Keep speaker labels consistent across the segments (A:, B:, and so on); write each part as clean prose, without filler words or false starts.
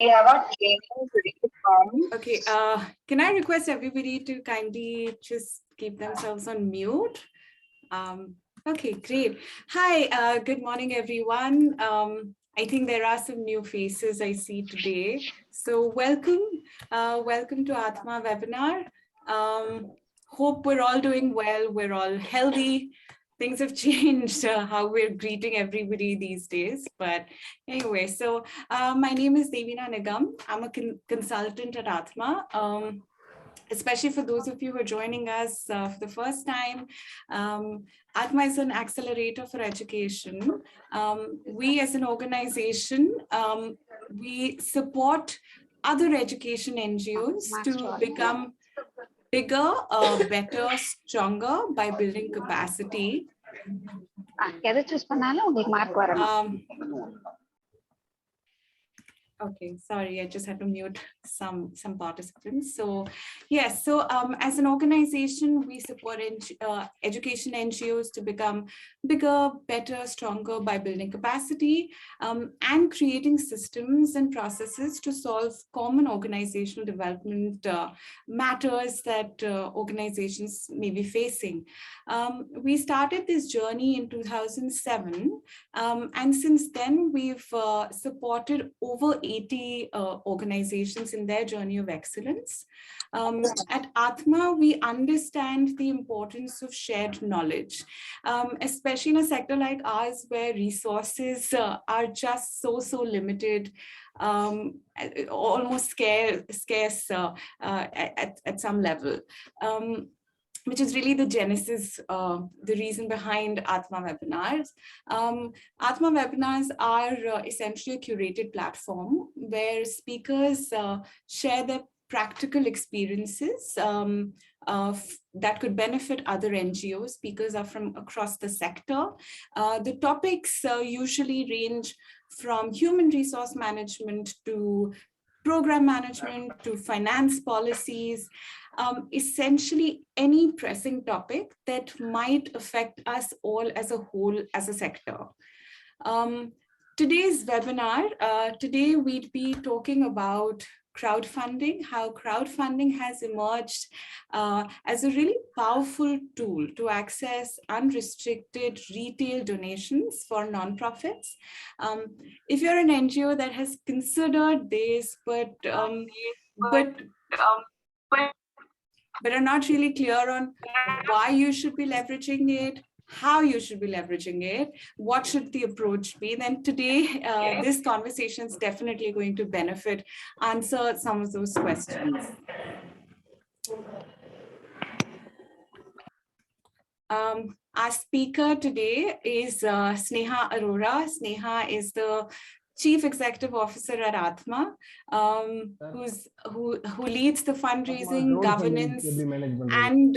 A: We have our training today from.
B: Okay, can I request everybody to kindly just keep themselves on mute? Okay, great. Hi, good morning, everyone. I think there are some new faces I see today. So welcome to Atma webinar. Hope we're all doing well, we're all healthy. Things have changed how we're greeting everybody these days. But anyway, so my name is Devina Nigam. I'm a consultant at Atma. Especially for those of you who are joining us for the first time, Atma is an accelerator for education. We as an organization, we support other education NGOs to become bigger, better, stronger by building capacity. Okay, sorry, I just had to mute some participants. So yes, so as an organization, we support education NGOs to become bigger, better, stronger by building capacity and creating systems and processes to solve common organizational development matters that organizations may be facing. We started this journey in 2007, and since then we've supported over 80 organizations in their journey of excellence. At Atma, we understand the importance of shared knowledge, especially in a sector like ours where resources are just so limited, almost scarce at some level. Which is really the genesis, the reason behind Atma webinars. Atma webinars are essentially a curated platform where speakers share their practical experiences that could benefit other NGOs. Speakers are from across the sector. The topics usually range from human resource management to program management to finance policies, essentially any pressing topic that might affect us all as a whole, as a sector. Today's webinar, today we'd be talking about crowdfunding, how crowdfunding has emerged as a really powerful tool to access unrestricted retail donations for nonprofits. If you're an NGO that has considered this, but are not really clear on why you should be leveraging it, how you should be leveraging it, what should the approach be, then today this conversation is definitely going to answer some of those questions. Our speaker today is Sneha Arora. Sneha is the Chief Executive Officer at Atma, who leads the fundraising, governance, and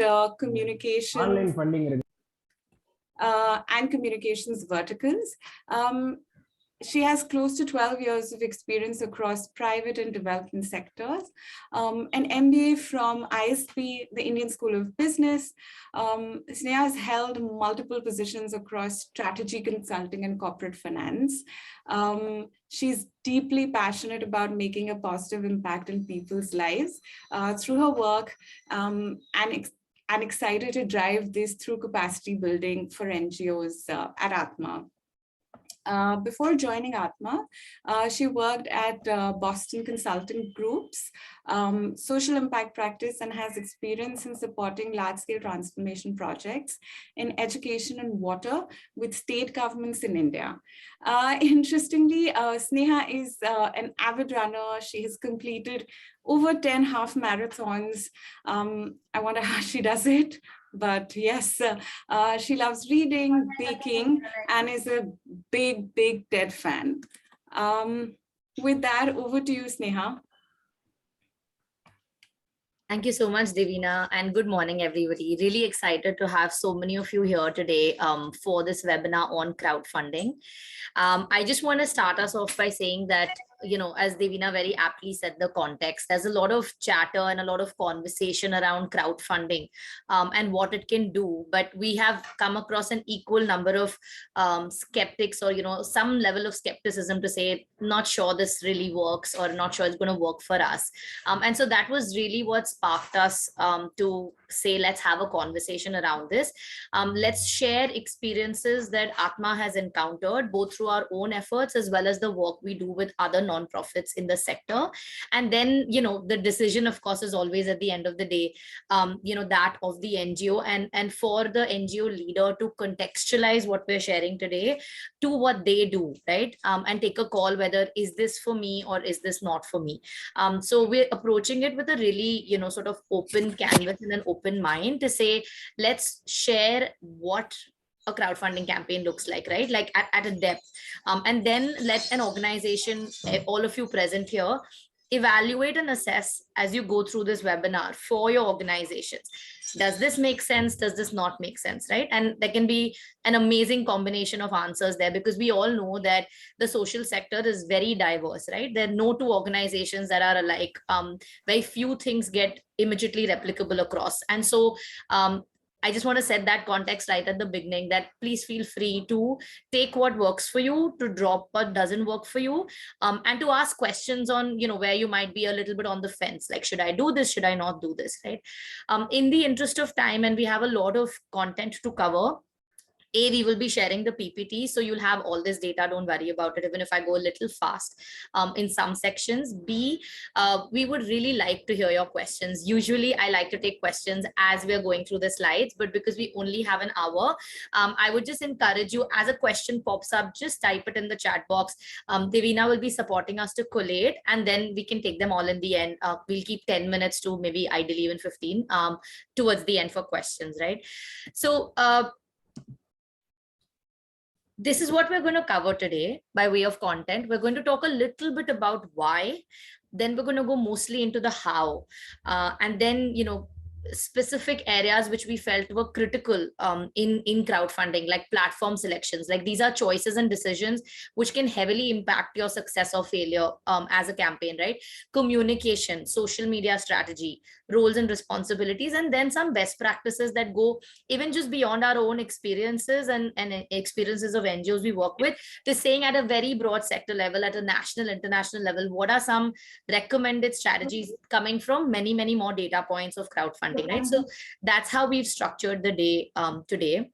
B: communications verticals. She has close to 12 years of experience across private and development sectors, an MBA from ISB, the Indian School of Business. Sneha has held multiple positions across strategy consulting and corporate finance. She's deeply passionate about making a positive impact in people's lives through her work, and excited to drive this through capacity building for NGOs at Atma. Before joining Atma, she worked at Boston Consulting Group's social impact practice and has experience in supporting large-scale transformation projects in education and water with state governments in India. Interestingly, Sneha is an avid runner. She has completed over 10 half marathons. I wonder how she does it. But yes, she loves reading, baking, and is a big TED fan. With that, over to you, Sneha.
C: Thank you so much, Devina, and good morning, everybody. Really excited to have so many of you here today for this webinar on crowdfunding. I just want to start us off by saying that as Devina very aptly said, the context, there's a lot of chatter and a lot of conversation around crowdfunding and what it can do. But we have come across an equal number of skeptics, or, some level of skepticism to say, not sure this really works, or not sure it's going to work for us. And so that was really what sparked us to say, let's have a conversation around this. Let's share experiences that Atma has encountered, both through our own efforts as well as the work we do with other nonprofits in the sector. And then, the decision, of course, is always at the end of the day, that of the NGO, and for the NGO leader to contextualize what we're sharing today to what they do, right? And take a call whether is this for me or is this not for me. So we're approaching it with a really, sort of open canvas and an open mind to say, let's share what a crowdfunding campaign looks like, right? Like at a depth. And then let an organization, all of you present here, evaluate and assess as you go through this webinar for your organizations. Does this make sense? Does this not make sense, right? And there can be an amazing combination of answers there, because we all know that the social sector is very diverse, right? There are no two organizations that are alike. Very few things get immediately replicable across. And so I just want to set that context right at the beginning, that please feel free to take what works for you, to drop what doesn't work for you, and to ask questions on, where you might be a little bit on the fence, like, should I do this? Should I not do this, right? In the interest of time, and we have a lot of content to cover, we will be sharing the PPT, so you'll have all this data. Don't worry about it, even if I go a little fast in some sections. B, we would really like to hear your questions. Usually, I like to take questions as we're going through the slides, but because we only have an hour, I would just encourage you, as a question pops up, just type it in the chat box. Devina will be supporting us to collate, and then we can take them all in the end. We'll keep 10 minutes to maybe ideally even 15 towards the end for questions, right? So, this is what we're going to cover today by way of content. We're going to talk a little bit about why, then we're going to go mostly into the how, and then, specific areas which we felt were critical in crowdfunding, like platform selections. Like, these are choices and decisions which can heavily impact your success or failure as a campaign, right? Communication, social media strategy, roles and responsibilities, and then some best practices that go even just beyond our own experiences and experiences of NGOs we work with, to saying at a very broad sector level, at a national, international level, what are some recommended strategies coming from many, many more data points of crowdfunding, right? So that's how we've structured the day today.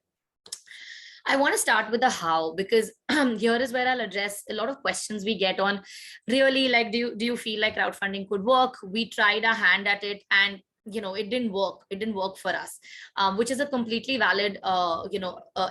C: I want to start with the how, because here is where I'll address a lot of questions we get on, really, like, do you feel like crowdfunding could work? We tried our hand at it, and it didn't work for us, which is a completely valid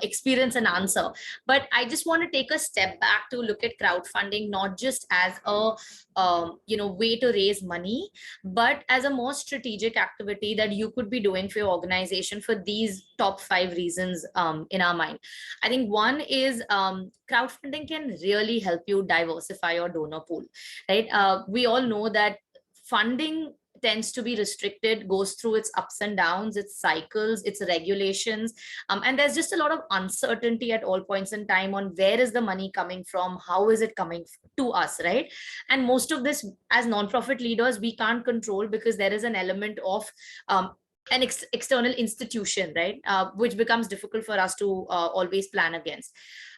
C: experience and answer. But I just want to take a step back to look at crowdfunding not just as a way to raise money, but as a more strategic activity that you could be doing for your organization for these top 5 reasons in our mind. I think one is crowdfunding can really help you diversify your donor pool, right? We all know that funding tends to be restricted, goes through its ups and downs, its cycles, its regulations. And there's just a lot of uncertainty at all points in time on where is the money coming from, how is it coming to us, right? And most of this, as nonprofit leaders, we can't control, because there is an element of an external institution, right? Which becomes difficult for us to always plan against.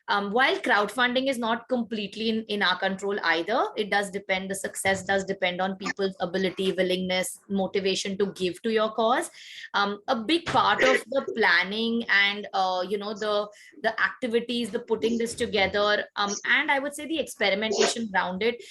C: While crowdfunding is not completely in our control either, it does depend, the success does depend on people's ability, willingness, motivation to give to your cause. A big part of the planning and the activities, the putting this together, and I would say the experimentation around it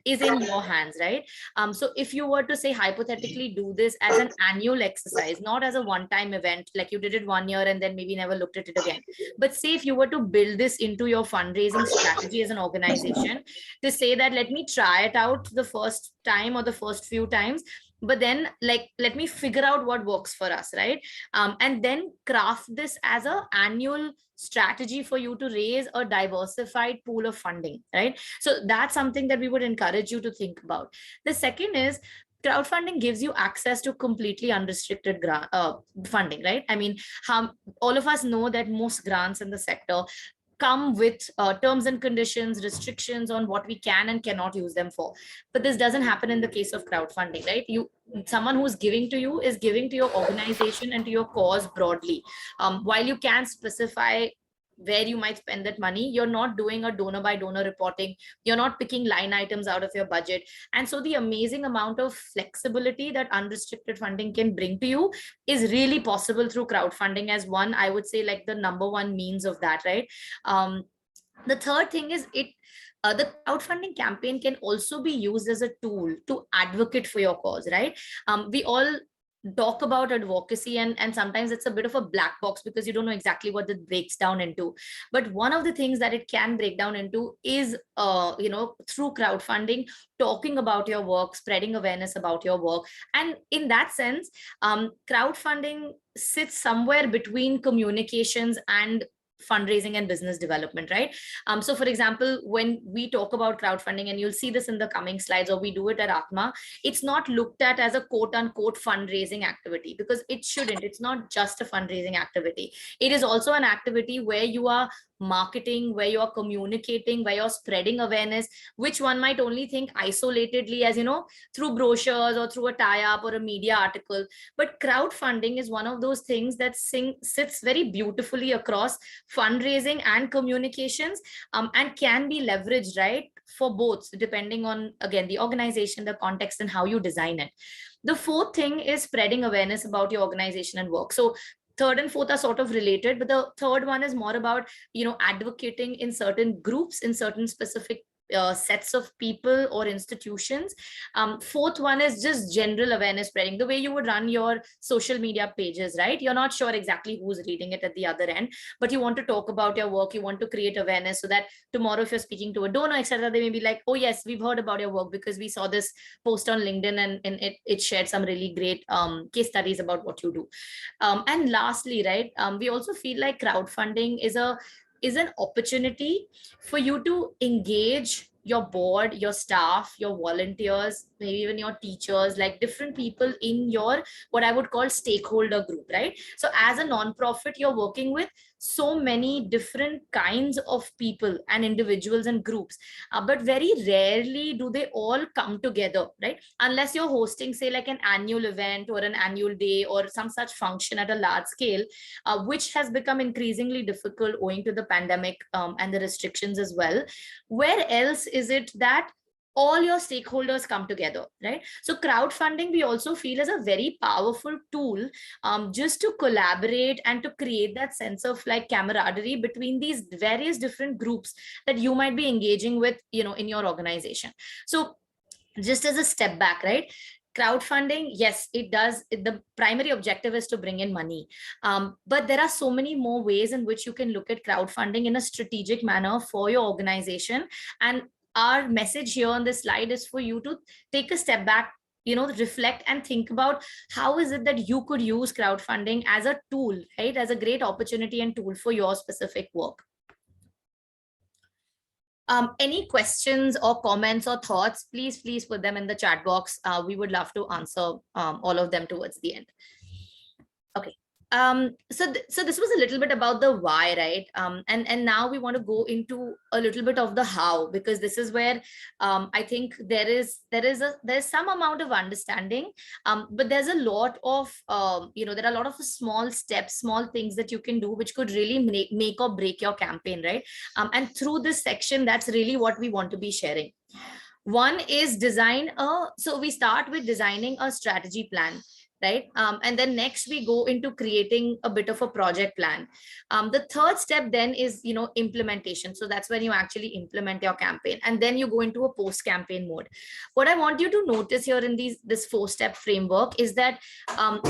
C: is in your hands, right? So if you were to say, hypothetically, do this as an annual exercise, not as a one-time event, like you did it 1 year and then maybe never looked at it again, but say if you were to build this into your fundraising strategy as an organization, to say that, let me try it out the first time or the first few times, but then, like, let me figure out what works for us, right? And then craft this as an annual strategy for you to raise a diversified pool of funding, right? So that's something that we would encourage you to think about. The second is, crowdfunding gives you access to completely unrestricted funding, right? I mean, all of us know that most grants in the sector come with terms and conditions, restrictions on what we can and cannot use them for. But this doesn't happen in the case of crowdfunding, right? Someone who's giving to you is giving to your organization and to your cause broadly. While you can specify where you might spend that money, you're not doing a donor by donor reporting, you're not picking line items out of your budget. And so the amazing amount of flexibility that unrestricted funding can bring to you is really possible through crowdfunding as one, I would say, like the number one means of that, right? The third thing is the crowdfunding campaign can also be used as a tool to advocate for your cause, right? We all talk about advocacy, and sometimes it's a bit of a black box because you don't know exactly what it breaks down into. But one of the things that it can break down into is through crowdfunding, talking about your work, spreading awareness about your work. And in that sense, crowdfunding sits somewhere between communications and fundraising and business development, right? So for example, when we talk about crowdfunding, and you'll see this in the coming slides, or we do it at Atma, it's not looked at as a quote unquote fundraising activity, because it shouldn't. It's not just a fundraising activity. It is also an activity where you are marketing, where you're communicating, where you're spreading awareness, which one might only think isolatedly as, through brochures or through a tie-up or a media article. But crowdfunding is one of those things that sits very beautifully across fundraising and communications, and can be leveraged, right, for both, depending on, again, the organization, the context, and how you design it. The fourth thing is spreading awareness about your organization and work. So third and fourth are sort of related, but the third one is more about, advocating in certain groups, in certain specific sets of people or institutions. Fourth one is just general awareness spreading, the way you would run your social media pages, right? You're not sure exactly who's reading it at the other end, but you want to talk about your work, you want to create awareness so that tomorrow if you're speaking to a donor, etc., they may be like, oh yes, we've heard about your work because we saw this post on LinkedIn, and it shared some really great case studies about what you do. And lastly, right, we also feel like crowdfunding is an opportunity for you to engage your board, your staff, your volunteers, maybe even your teachers, like different people in your, what I would call, stakeholder group, right? So as a nonprofit, you're working with so many different kinds of people and individuals and groups, but very rarely do they all come together, right? Unless you're hosting, say, like an annual event or an annual day or some such function at a large scale, which has become increasingly difficult owing to the pandemic and the restrictions as well. Where else is it that all your stakeholders come together, right? So crowdfunding, we also feel, is a very powerful tool, just to collaborate and to create that sense of like camaraderie between these various different groups that you might be engaging with, in your organization. So just as a step back, right? Crowdfunding, yes, it does. The primary objective is to bring in money. But there are so many more ways in which you can look at crowdfunding in a strategic manner for your organization. And our message here on this slide is for you to take a step back, reflect and think about how is it that you could use crowdfunding as a tool, right? As a great opportunity and tool for your specific work. Any questions or comments or thoughts, please put them in the chat box. We would love to answer all of them towards the end. Okay. So this was a little bit about the why, right? And now we want to go into a little bit of the how, because this is where I think there's some amount of understanding, but there's a lot of there are a lot of small steps, small things that you can do which could really make or break your campaign, right? And through this section, that's really what we want to be sharing. One is so we start with designing a strategy plan, right? And then next we go into creating a bit of a project plan. The third step then is, implementation. So that's when you actually implement your campaign, and then you go into a post-campaign mode. What I want you to notice here in this 4-step framework is that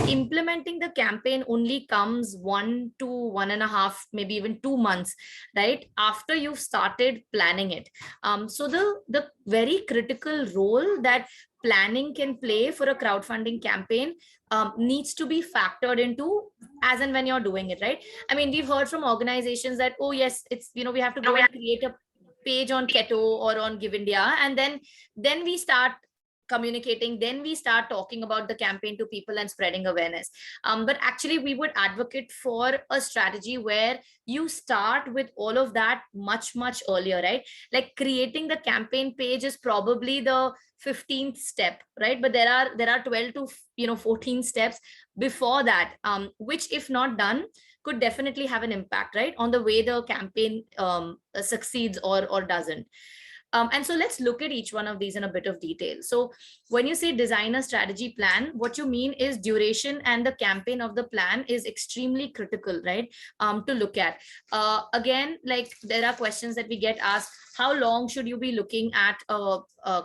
C: implementing the campaign only comes 1 to 1.5, maybe even 2 months, right, after you've started planning it. So the very critical role that planning can play for a crowdfunding campaign needs to be factored into as and when you're doing it, right? I mean, we've heard from organizations that, oh yes, it's, we have to go and create a page on Keto or on Give India, and then we start communicating, then we start talking about the campaign to people and spreading awareness. But actually we would advocate for a strategy where you start with all of that much earlier, right? Like creating the campaign page is probably the 15th step, right? But there are 12 to 14 steps before that, which if not done could definitely have an impact, right, on the way the campaign succeeds or doesn't. And so let's look at each one of these in a bit of detail. So when you say design a strategy plan, what you mean is duration and the campaign of the plan is extremely critical, right? To look at. Again, like there are questions that we get asked, how long should you be looking at a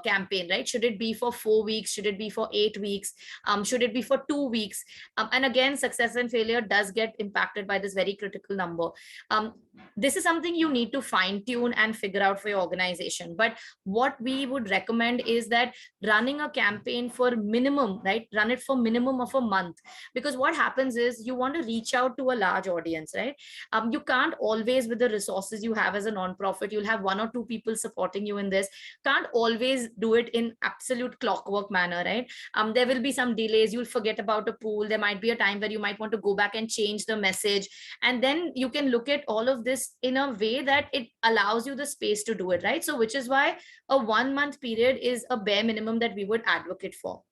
C: campaign, right? Should it be for 4 weeks? Should it be for 8 weeks? Should it be for 2 weeks? And again, success and failure does get impacted by this very critical number. This is something you need to fine tune and figure out for your organization. But what we would recommend is that running a campaign for minimum, right? Run it for minimum of a month, because what happens is you want to reach out to a large audience, right? You can't always, with the resources you have as a nonprofit, you'll have 1 or 2 people supporting you in this. Can't always do it in absolute clockwork manner, right? There will be some delays. You'll forget about a pool. There might be a time where you might want to go back and change the message. And then you can look at all of this in a way that it allows you the space to do it, right? So which is why a 1 month period is a bare minimum that we would advocate for.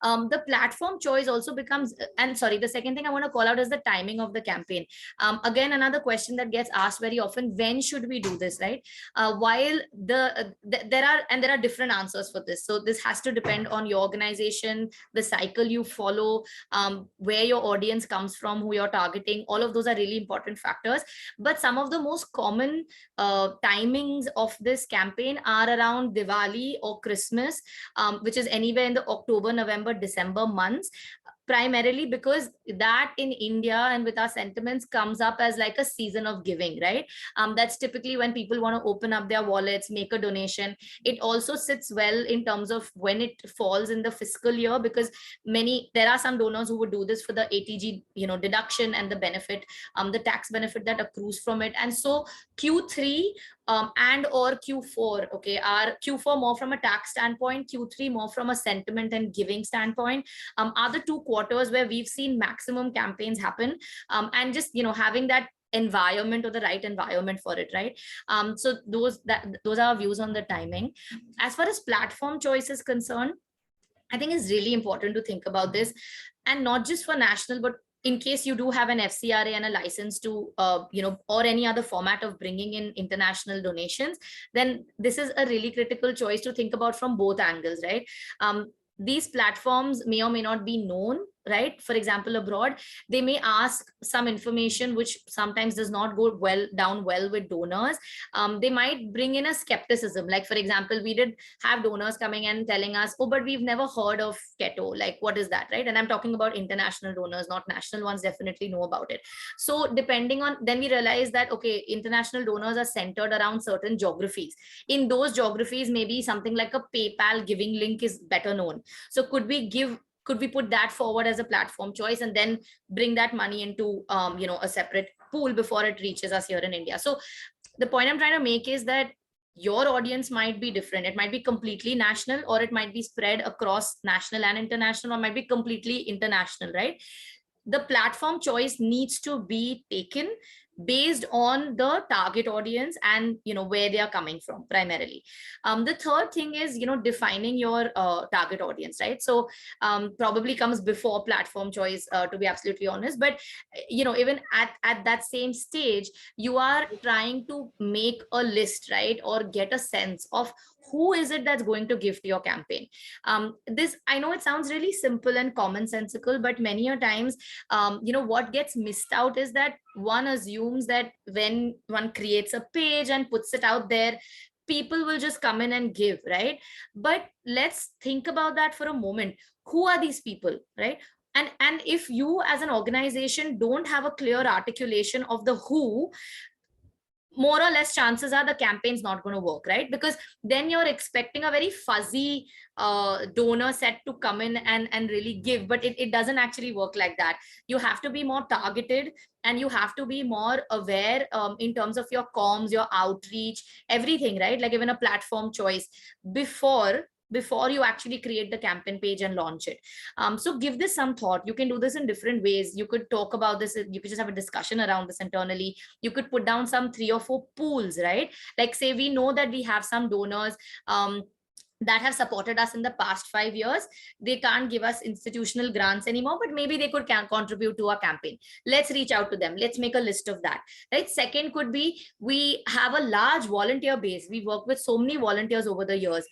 C: The platform choice also becomes, and sorry, the second thing I want to call out is the timing of the campaign. Again, another question that gets asked very often, when should we do this, right? While there are different answers for this. So this has to depend on your organization, the cycle you follow, where your audience comes from, who you're targeting. All of those are really important factors. But some of the most common timings of this campaign are around Diwali or Christmas, which is anywhere in the October, November, December months, primarily because that in India and with our sentiments comes up as like a season of giving, right? That's typically when people want to open up their wallets, make a donation. It also sits well in terms of when it falls in the fiscal year, because there are some donors who would do this for the ATG, deduction and the benefit, the tax benefit that accrues from it. And so Q3 and or Q4, okay, are Q4 more from a tax standpoint, Q3 more from a sentiment and giving standpoint, are the 2 quarters where we've seen maximum campaigns happen, and just having that environment or the right environment for it, right? So those are our views on the timing. As far as platform choice is concerned, I think it's really important to think about this, and not just for national, but in case you do have an FCRA and a license to, or any other format of bringing in international donations, then this is a really critical choice to think about from both angles, right? These platforms may or may not be known, right? For example, abroad, they may ask some information which sometimes does not go down well with donors. They might bring in a skepticism. Like, for example, we did have donors coming and telling us, oh, but we've never heard of keto. Like, what is that, right? And I'm talking about international donors, not national ones definitely know about it. So depending on, then we realize that, okay, international donors are centered around certain geographies. In those geographies, maybe something like a PayPal giving link is better known. So could we put that forward as a platform choice and then bring that money into a separate pool before it reaches us here in India? So the point I'm trying to make is that your audience might be different. It might be completely national, or it might be spread across national and international, or might be completely international, right? The platform choice needs to be taken based on the target audience and where they are coming from primarily. The third thing is defining your target audience, right? So probably comes before platform choice, to be absolutely honest. But even at that same stage, you are trying to make a list, right, or get a sense of who is it that's going to give to your campaign. This, I know it sounds really simple and commonsensical, but many a times what gets missed out is that one assumes that when one creates a page and puts it out there, people will just come in and give, right? But let's think about that for a moment. Who are these people, right? And if you as an organization don't have a clear articulation of the who, more or less chances are the campaign's not going to work, right? Because then you're expecting a very fuzzy donor set to come in and really give, but it doesn't actually work like that. You have to be more targeted, and you have to be more aware in terms of your comms, your outreach, everything, right? Like even a platform choice before before you actually create the campaign page and launch it. So give this some thought. You can do this in different ways. You could talk about this. You could just have a discussion around this internally. You could put down some 3 or 4 pools, right? Like say we know that we have some donors that have supported us in the past 5 years. They can't give us institutional grants anymore, but maybe they could contribute to our campaign. Let's reach out to them. Let's make a list of that, right? Second could be, we have a large volunteer base. We work with so many volunteers over the years.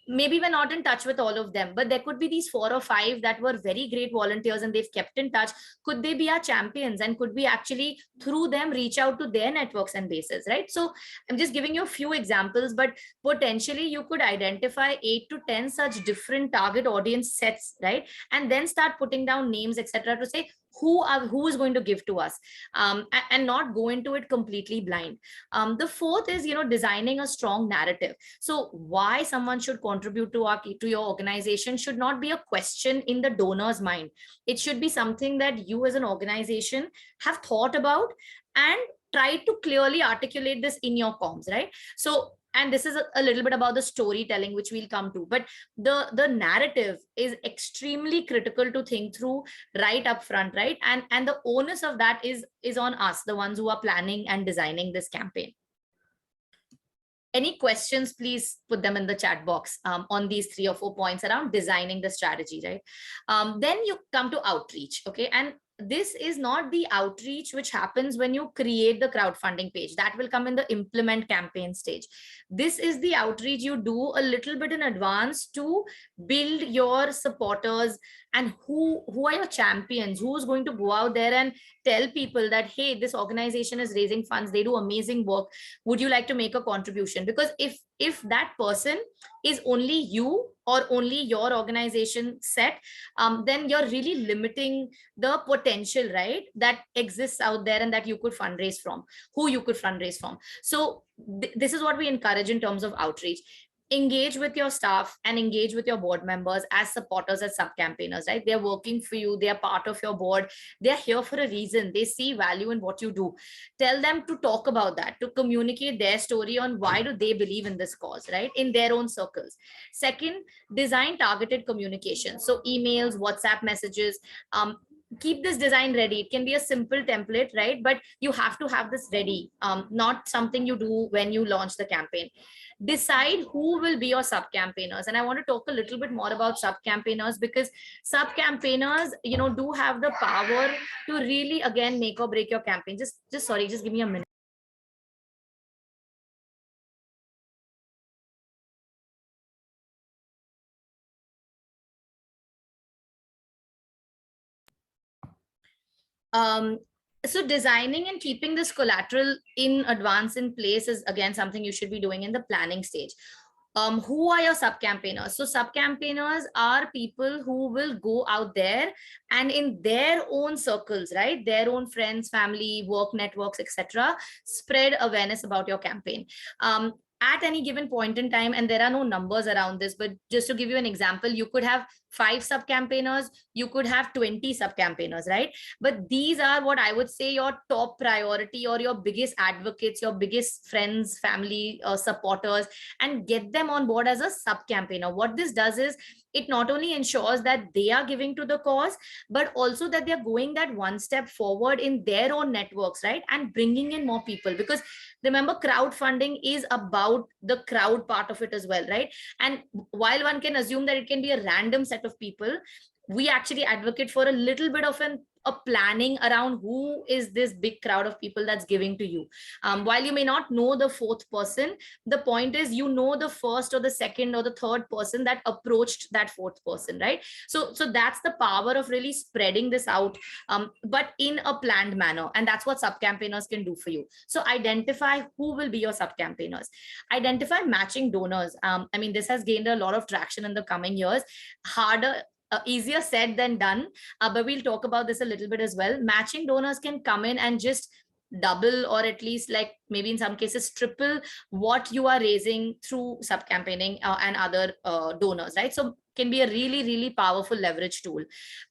C: Maybe we're not in touch with all of them, but there could be these 4 or 5 that were very great volunteers and they've kept in touch. Could they be our champions, and could we actually through them reach out to their networks and bases, right? So I'm just giving you a few examples, but potentially you could identify 8 to 10 such different target audience sets, right? And then start putting down names, etc., to say who is going to give to us, and not go into it completely blind. The fourth is, designing a strong narrative. So why someone should contribute to your organization should not be a question in the donor's mind. It should be something that you as an organization have thought about and try to clearly articulate this in your comms, right? So, and this is a little bit about the storytelling, which we'll come to, but the narrative is extremely critical to think through right up front, right? And the onus of that is on us, the ones who are planning and designing this campaign. Any questions, please put them in the chat box on these 3 or 4 points around designing the strategy, right? Then you come to outreach, okay? And this is not the outreach which happens when you create the crowdfunding page. That will come in the implement campaign stage. This is the outreach you do a little bit in advance to build your supporters and who are your champions, who's going to go out there and tell people that, hey, this organization is raising funds, they do amazing work, would you like to make a contribution? Because if that person is only you or only your organization set, then you're really limiting the potential, right, that exists out there and that you could fundraise from, who you could fundraise from. So this is what we encourage in terms of outreach. Engage with your staff and engage with your board members as supporters, as sub-campaigners, right? They're working for you. They're part of your board. They're here for a reason. They see value in what you do. Tell them to talk about that, to communicate their story on why do they believe in this cause, right? In their own circles. Second, design targeted communication. So emails, WhatsApp messages, keep this design ready. It can be a simple template, right? But you have to have this ready, not something you do when you launch the campaign. Decide who will be your sub-campaigners. And I want to talk a little bit more about sub-campaigners, because sub-campaigners, do have the power to really, again, make or break your campaign. Just give me a minute. So designing and keeping this collateral in advance in place is, again, something you should be doing in the planning stage. Who are your sub-campaigners? So sub-campaigners are people who will go out there and in their own circles, right, their own friends, family, work networks, etc., spread awareness about your campaign. At any given point in time, and there are no numbers around this, but just to give you an example, you could have 5 sub-campaigners, you could have 20 sub-campaigners, right? But these are what I would say your top priority, or your biggest advocates, your biggest friends, family, supporters, and get them on board as a sub-campaigner. What this does is, it not only ensures that they are giving to the cause, but also that they're going that one step forward in their own networks, right? And bringing in more people, because remember, crowdfunding is about the crowd part of it as well, right? And while one can assume that it can be a random set of people, we actually advocate for a little bit of a planning around who is this big crowd of people that's giving to you. While you may not know the 4th person, the point is, the first or the second or the third person that approached that 4th person, right? So that's the power of really spreading this out, but in a planned manner. And that's what sub-campaigners can do for you. So identify who will be your sub-campaigners. Identify matching donors. I mean, this has gained a lot of traction in the coming years. Easier said than done, but we'll talk about this a little bit as well. Matching donors can come in and just double, or at least, like, maybe in some cases triple what you are raising through sub-campaigning and other donors, right? So can be a really, really powerful leverage tool.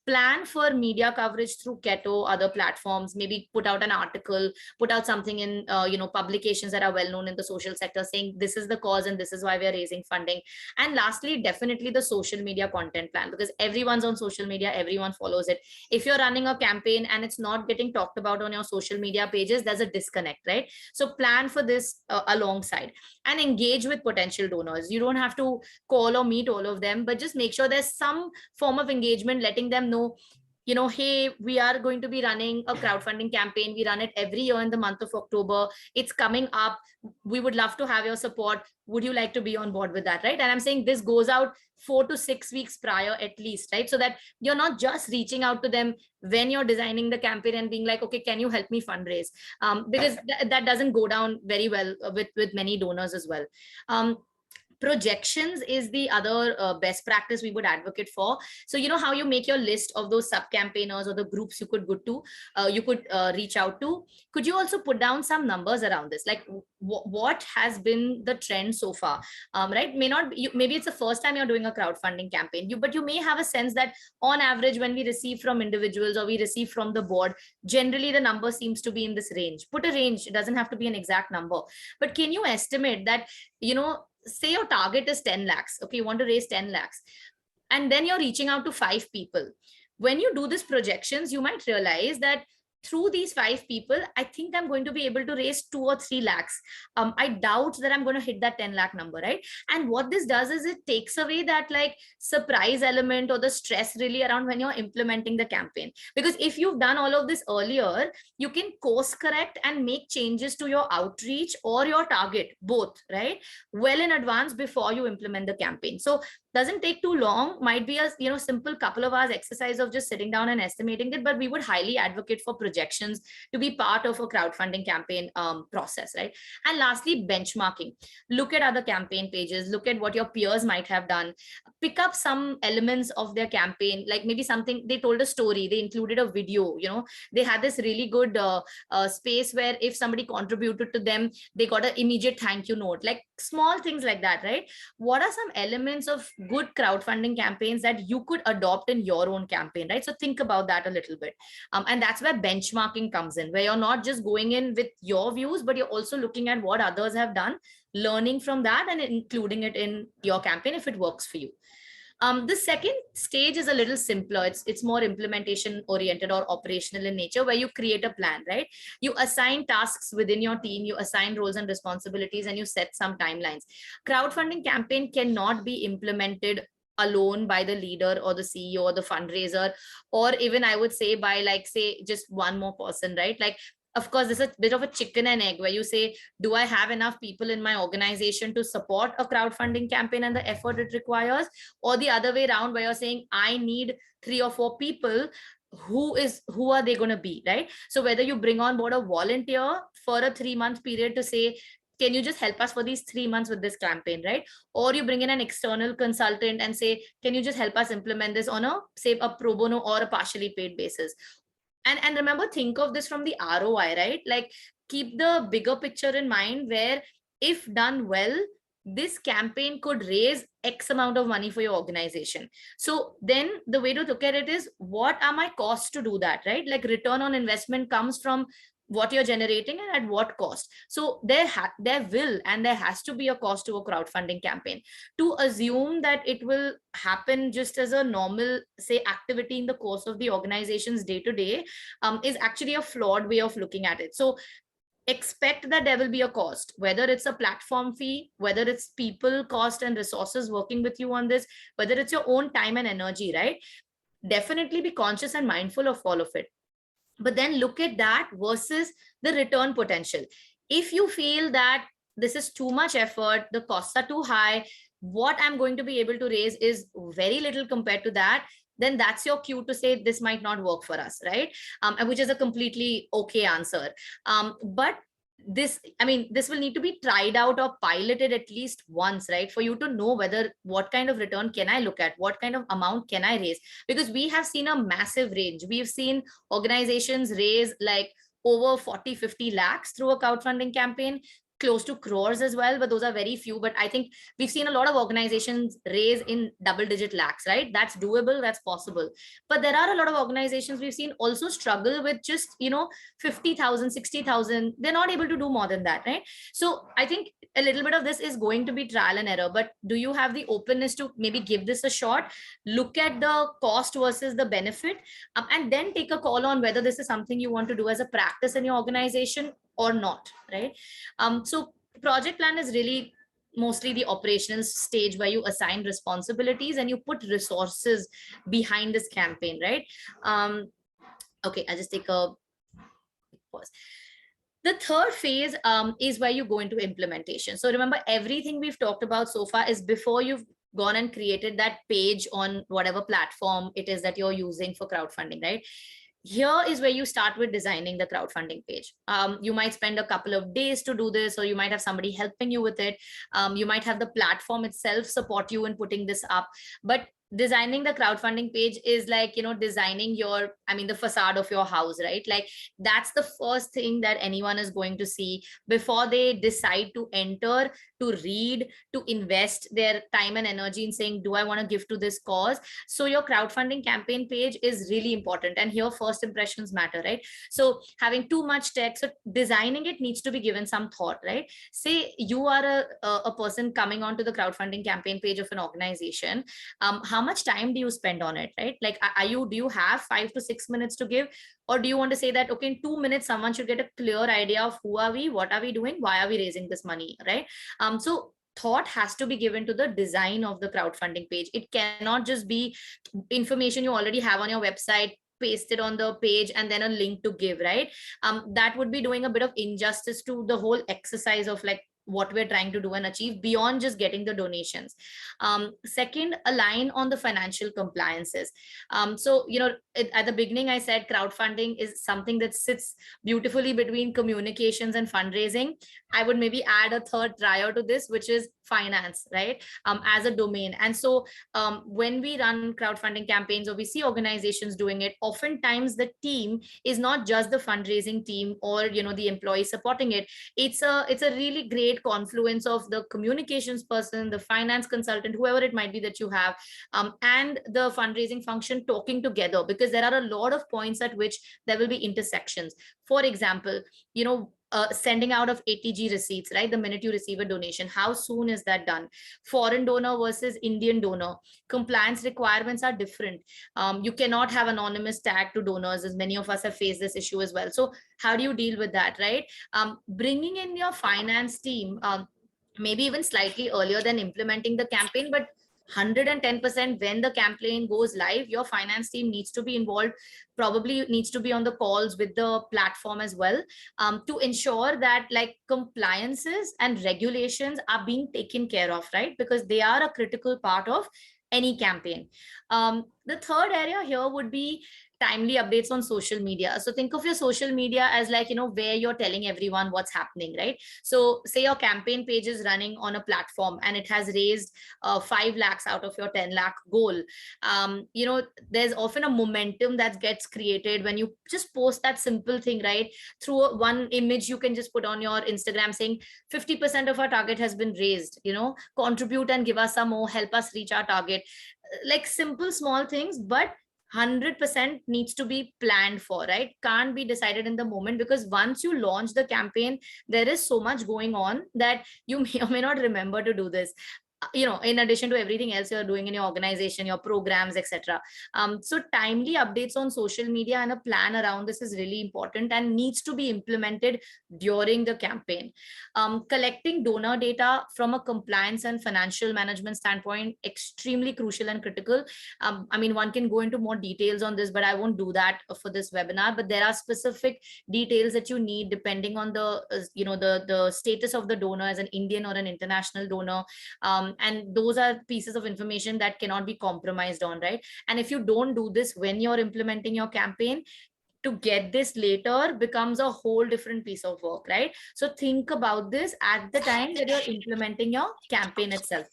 C: Plan for media coverage through Keto, other platforms, maybe put out an article, put out something in, publications that are well known in the social sector saying this is the cause and this is why we are raising funding. And lastly, definitely the social media content plan, because everyone's on social media, everyone follows it. If you're running a campaign and it's not getting talked about on your social media pages, there's a disconnect, right? So plan for this alongside, and engage with potential donors. You don't have to call or meet all of them, but just make sure there's some form of engagement, letting them know, hey, we are going to be running a crowdfunding campaign. We run it every year in the month of October. It's coming up. We would love to have your support. Would you like to be on board with that, right? And I'm saying this goes out 4 to 6 weeks prior at least, right? So that you're not just reaching out to them when you're designing the campaign and being like, okay, can you help me fundraise? Because that doesn't go down very well with many donors as well. Projections is the other best practice we would advocate for. So how you make your list of those sub campaigners or the groups you could go to, you could reach out to. Could you also put down some numbers around this, like what has been the trend so far? Right, maybe it's the first time you're doing a crowdfunding campaign, but you may have a sense that on average when we receive from individuals or we receive from the board, generally the number seems to be in this range. Put a range, it doesn't have to be an exact number, but can you estimate that, say your target is 10 lakhs. Okay, you want to raise 10 lakhs. And then you're reaching out to 5 people. When you do these projections, you might realize that through these 5 people, I think I'm going to be able to raise 2 or 3 lakhs. I doubt that I'm going to hit that 10 lakh number, right? And what this does is it takes away that like surprise element or the stress really around when you're implementing the campaign. Because if you've done all of this earlier, you can course correct and make changes to your outreach or your target, both, right? Well in advance before you implement the campaign. So doesn't take too long, might be a simple couple of hours exercise of just sitting down and estimating it, but we would highly advocate for projections to be part of a crowdfunding campaign process, right? And lastly, benchmarking. Look at other campaign pages, look at what your peers might have done, pick up some elements of their campaign, like maybe something they told a story, they included a video, they had this really good space where if somebody contributed to them, they got an immediate thank you note, like small things like that, right? What are some elements of good crowdfunding campaigns that you could adopt in your own campaign, right? So think about that a little bit. And that's where benchmarking comes in, where you're not just going in with your views, but you're also looking at what others have done, learning from that and including it in your campaign if it works for you. The second stage is a little simpler. It's more implementation oriented or operational in nature, where you create a plan, right? You assign tasks within your team, you assign roles and responsibilities, and you set some timelines. Crowdfunding campaign cannot be implemented alone by the leader or the CEO or the fundraiser, or even I would say by say just one more person, right? Like, of course, this is a bit of a chicken and egg where you say, do I have enough people in my organization to support a crowdfunding campaign and the effort it requires? Or the other way around, where you're saying, I need 3 or 4 people, who are they going to be, right? So whether you bring on board a volunteer for a 3-month period to say, can you just help us for these 3 months with this campaign, right? Or you bring in an external consultant and say, can you just help us implement this on a pro bono or a partially paid basis? And remember, think of this from the ROI, right? Like, keep the bigger picture in mind, where if done well, this campaign could raise X amount of money for your organization. So then the way to look at it is, what are my costs to do that, right? Like, return on investment comes from what you're generating and at what cost. So there has to be a cost to a crowdfunding campaign. To assume that it will happen just as a normal, say, activity in the course of the organization's day to day is actually a flawed way of looking at it. So expect that there will be a cost, whether it's a platform fee, whether it's people cost and resources working with you on this, whether it's your own time and energy, right? Definitely be conscious and mindful of all of it. But then look at that versus the return potential. If you feel that this is too much effort, the costs are too high, what I'm going to be able to raise is very little compared to that, then that's your cue to say this might not work for us, right? Which is a completely okay answer. But this will need to be tried out or piloted at least once, right? For you to know whether what kind of return can I look at, what kind of amount can I raise? Because we have seen a massive range. We've seen organizations raise like over 40-50 lakhs through a crowdfunding campaign. close to crores as well, but those are very few. But I think we've seen a lot of organizations raise in double-digit lakhs, right? That's doable, that's possible. But there are a lot of organizations we've seen also struggle with just, 50,000, 60,000. They're not able to do more than that, right? So I think a little bit of this is going to be trial and error, but do you have the openness to maybe give this a shot, look at the cost versus the benefit, and then take a call on whether this is something you want to do as a practice in your organization or not, right? So project plan is really mostly the operational stage where you assign responsibilities and you put resources behind this campaign, right? Okay, I'll just take a pause. The third phase is where you go into implementation. So remember, everything we've talked about so far is before you've gone and created that page on whatever platform it is that you're using for crowdfunding, right? Here is where you start with designing the crowdfunding page. You might spend a couple of days to do this, or you might have somebody helping you with it. You might have the platform itself support you in putting this up. But designing the crowdfunding page is like, designing the facade of your house, right? Like that's the first thing that anyone is going to see before they decide to enter, to read, to invest their time and energy in saying, do I want to give to this cause? So your crowdfunding campaign page is really important. And here first impressions matter, right? So having too much text, so designing it needs to be given some thought, right? Say you are a person coming onto the crowdfunding campaign page of an organization. How much time do you spend on it, right? Like, do you have 5 to 6 minutes to give? Or do you want to say that, okay, in 2 minutes, someone should get a clear idea of who are we, what are we doing, why are we raising this money, right? So thought has to be given to the design of the crowdfunding page. It cannot just be information you already have on your website pasted on the page and then a link to give, right? That would be doing a bit of injustice to the whole exercise of like what we're trying to do and achieve beyond just getting the donations. Second, align on the financial compliances. So, at the beginning, I said crowdfunding is something that sits beautifully between communications and fundraising. I would maybe add a third trier to this, which is finance, right? As a domain. And so when we run crowdfunding campaigns or we see organizations doing it, oftentimes the team is not just the fundraising team or, the employees supporting it. It's a really great confluence of the communications person, the finance consultant, whoever it might be that you have, and the fundraising function talking together, because there are a lot of points at which there will be intersections. For example, sending out of ATG receipts, right? The minute you receive a donation, how soon is that done? Foreign donor versus Indian donor. Compliance requirements are different. You cannot have anonymous tag to donors, as many of us have faced this issue as well. So how do you deal with that, right? Bringing in your finance team, maybe even slightly earlier than implementing the campaign, but 110% when the campaign goes live, your finance team needs to be involved, probably needs to be on the calls with the platform as well, to ensure that like compliances and regulations are being taken care of, right? Because they are a critical part of any campaign. The third area here would be timely updates on social media. So think of your social media as like, where you're telling everyone what's happening, right? So say your campaign page is running on a platform and it has raised 5 lakhs out of your 10 lakh goal. There's often a momentum that gets created when you just post that simple thing, right? Through one image, you can just put on your Instagram saying 50% of our target has been raised, contribute and give us some more, help us reach our target. Like simple, small things, but 100% needs to be planned for, right? Can't be decided in the moment, because once you launch the campaign, there is so much going on that you may or may not remember to do this, in addition to everything else you're doing in your organization, your programs, etc. So timely updates on social media and a plan around this is really important and needs to be implemented during the campaign. Collecting donor data from a compliance and financial management standpoint, extremely crucial and critical. One can go into more details on this, but I won't do that for this webinar. But there are specific details that you need depending on the status of the donor as an Indian or an international donor. And those are pieces of information that cannot be compromised on, right? And if you don't do this when you're implementing your campaign, to get this later becomes a whole different piece of work, right? So think about this at the time that you're implementing your campaign itself.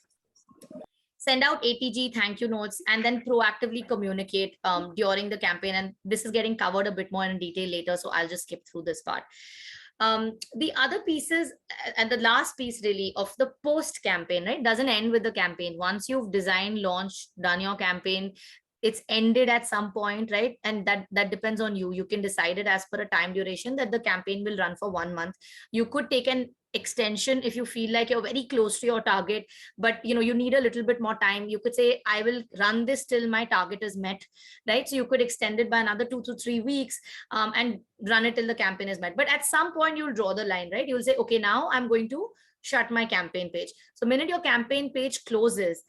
C: Send out ATG thank you notes and then proactively communicate during the campaign. And this is getting covered a bit more in detail later, so I'll just skip through this part. The other pieces and the last piece really of the post campaign, right, doesn't end with the campaign. Once you've designed, launched, done your campaign, it's ended at some point, right? And that depends on you. You can decide it as per a time duration that the campaign will run for 1 month. You could take an extension if you feel like you're very close to your target, but you need a little bit more time. You could say, I will run this till my target is met, right? So you could extend it by another 2 to 3 weeks, and run it till the campaign is met. But at some point you'll draw the line, right? You'll say, okay, now I'm going to shut my campaign page. So minute your campaign page closes,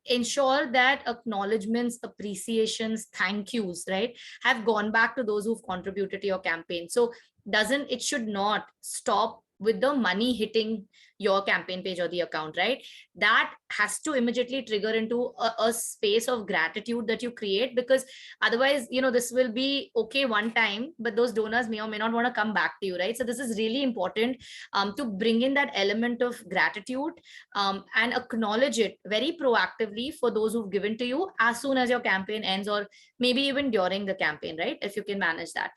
C: ensure that acknowledgements, appreciations, thank yous, right, have gone back to those who've contributed to your campaign. So it should not stop with the money hitting your campaign page or the account, right? That has to immediately trigger into a space of gratitude that you create, because otherwise, this will be okay one time, but those donors may or may not want to come back to you, right? So this is really important, to bring in that element of gratitude, and acknowledge it very proactively for those who've given to you as soon as your campaign ends, or maybe even during the campaign, right? If you can manage that.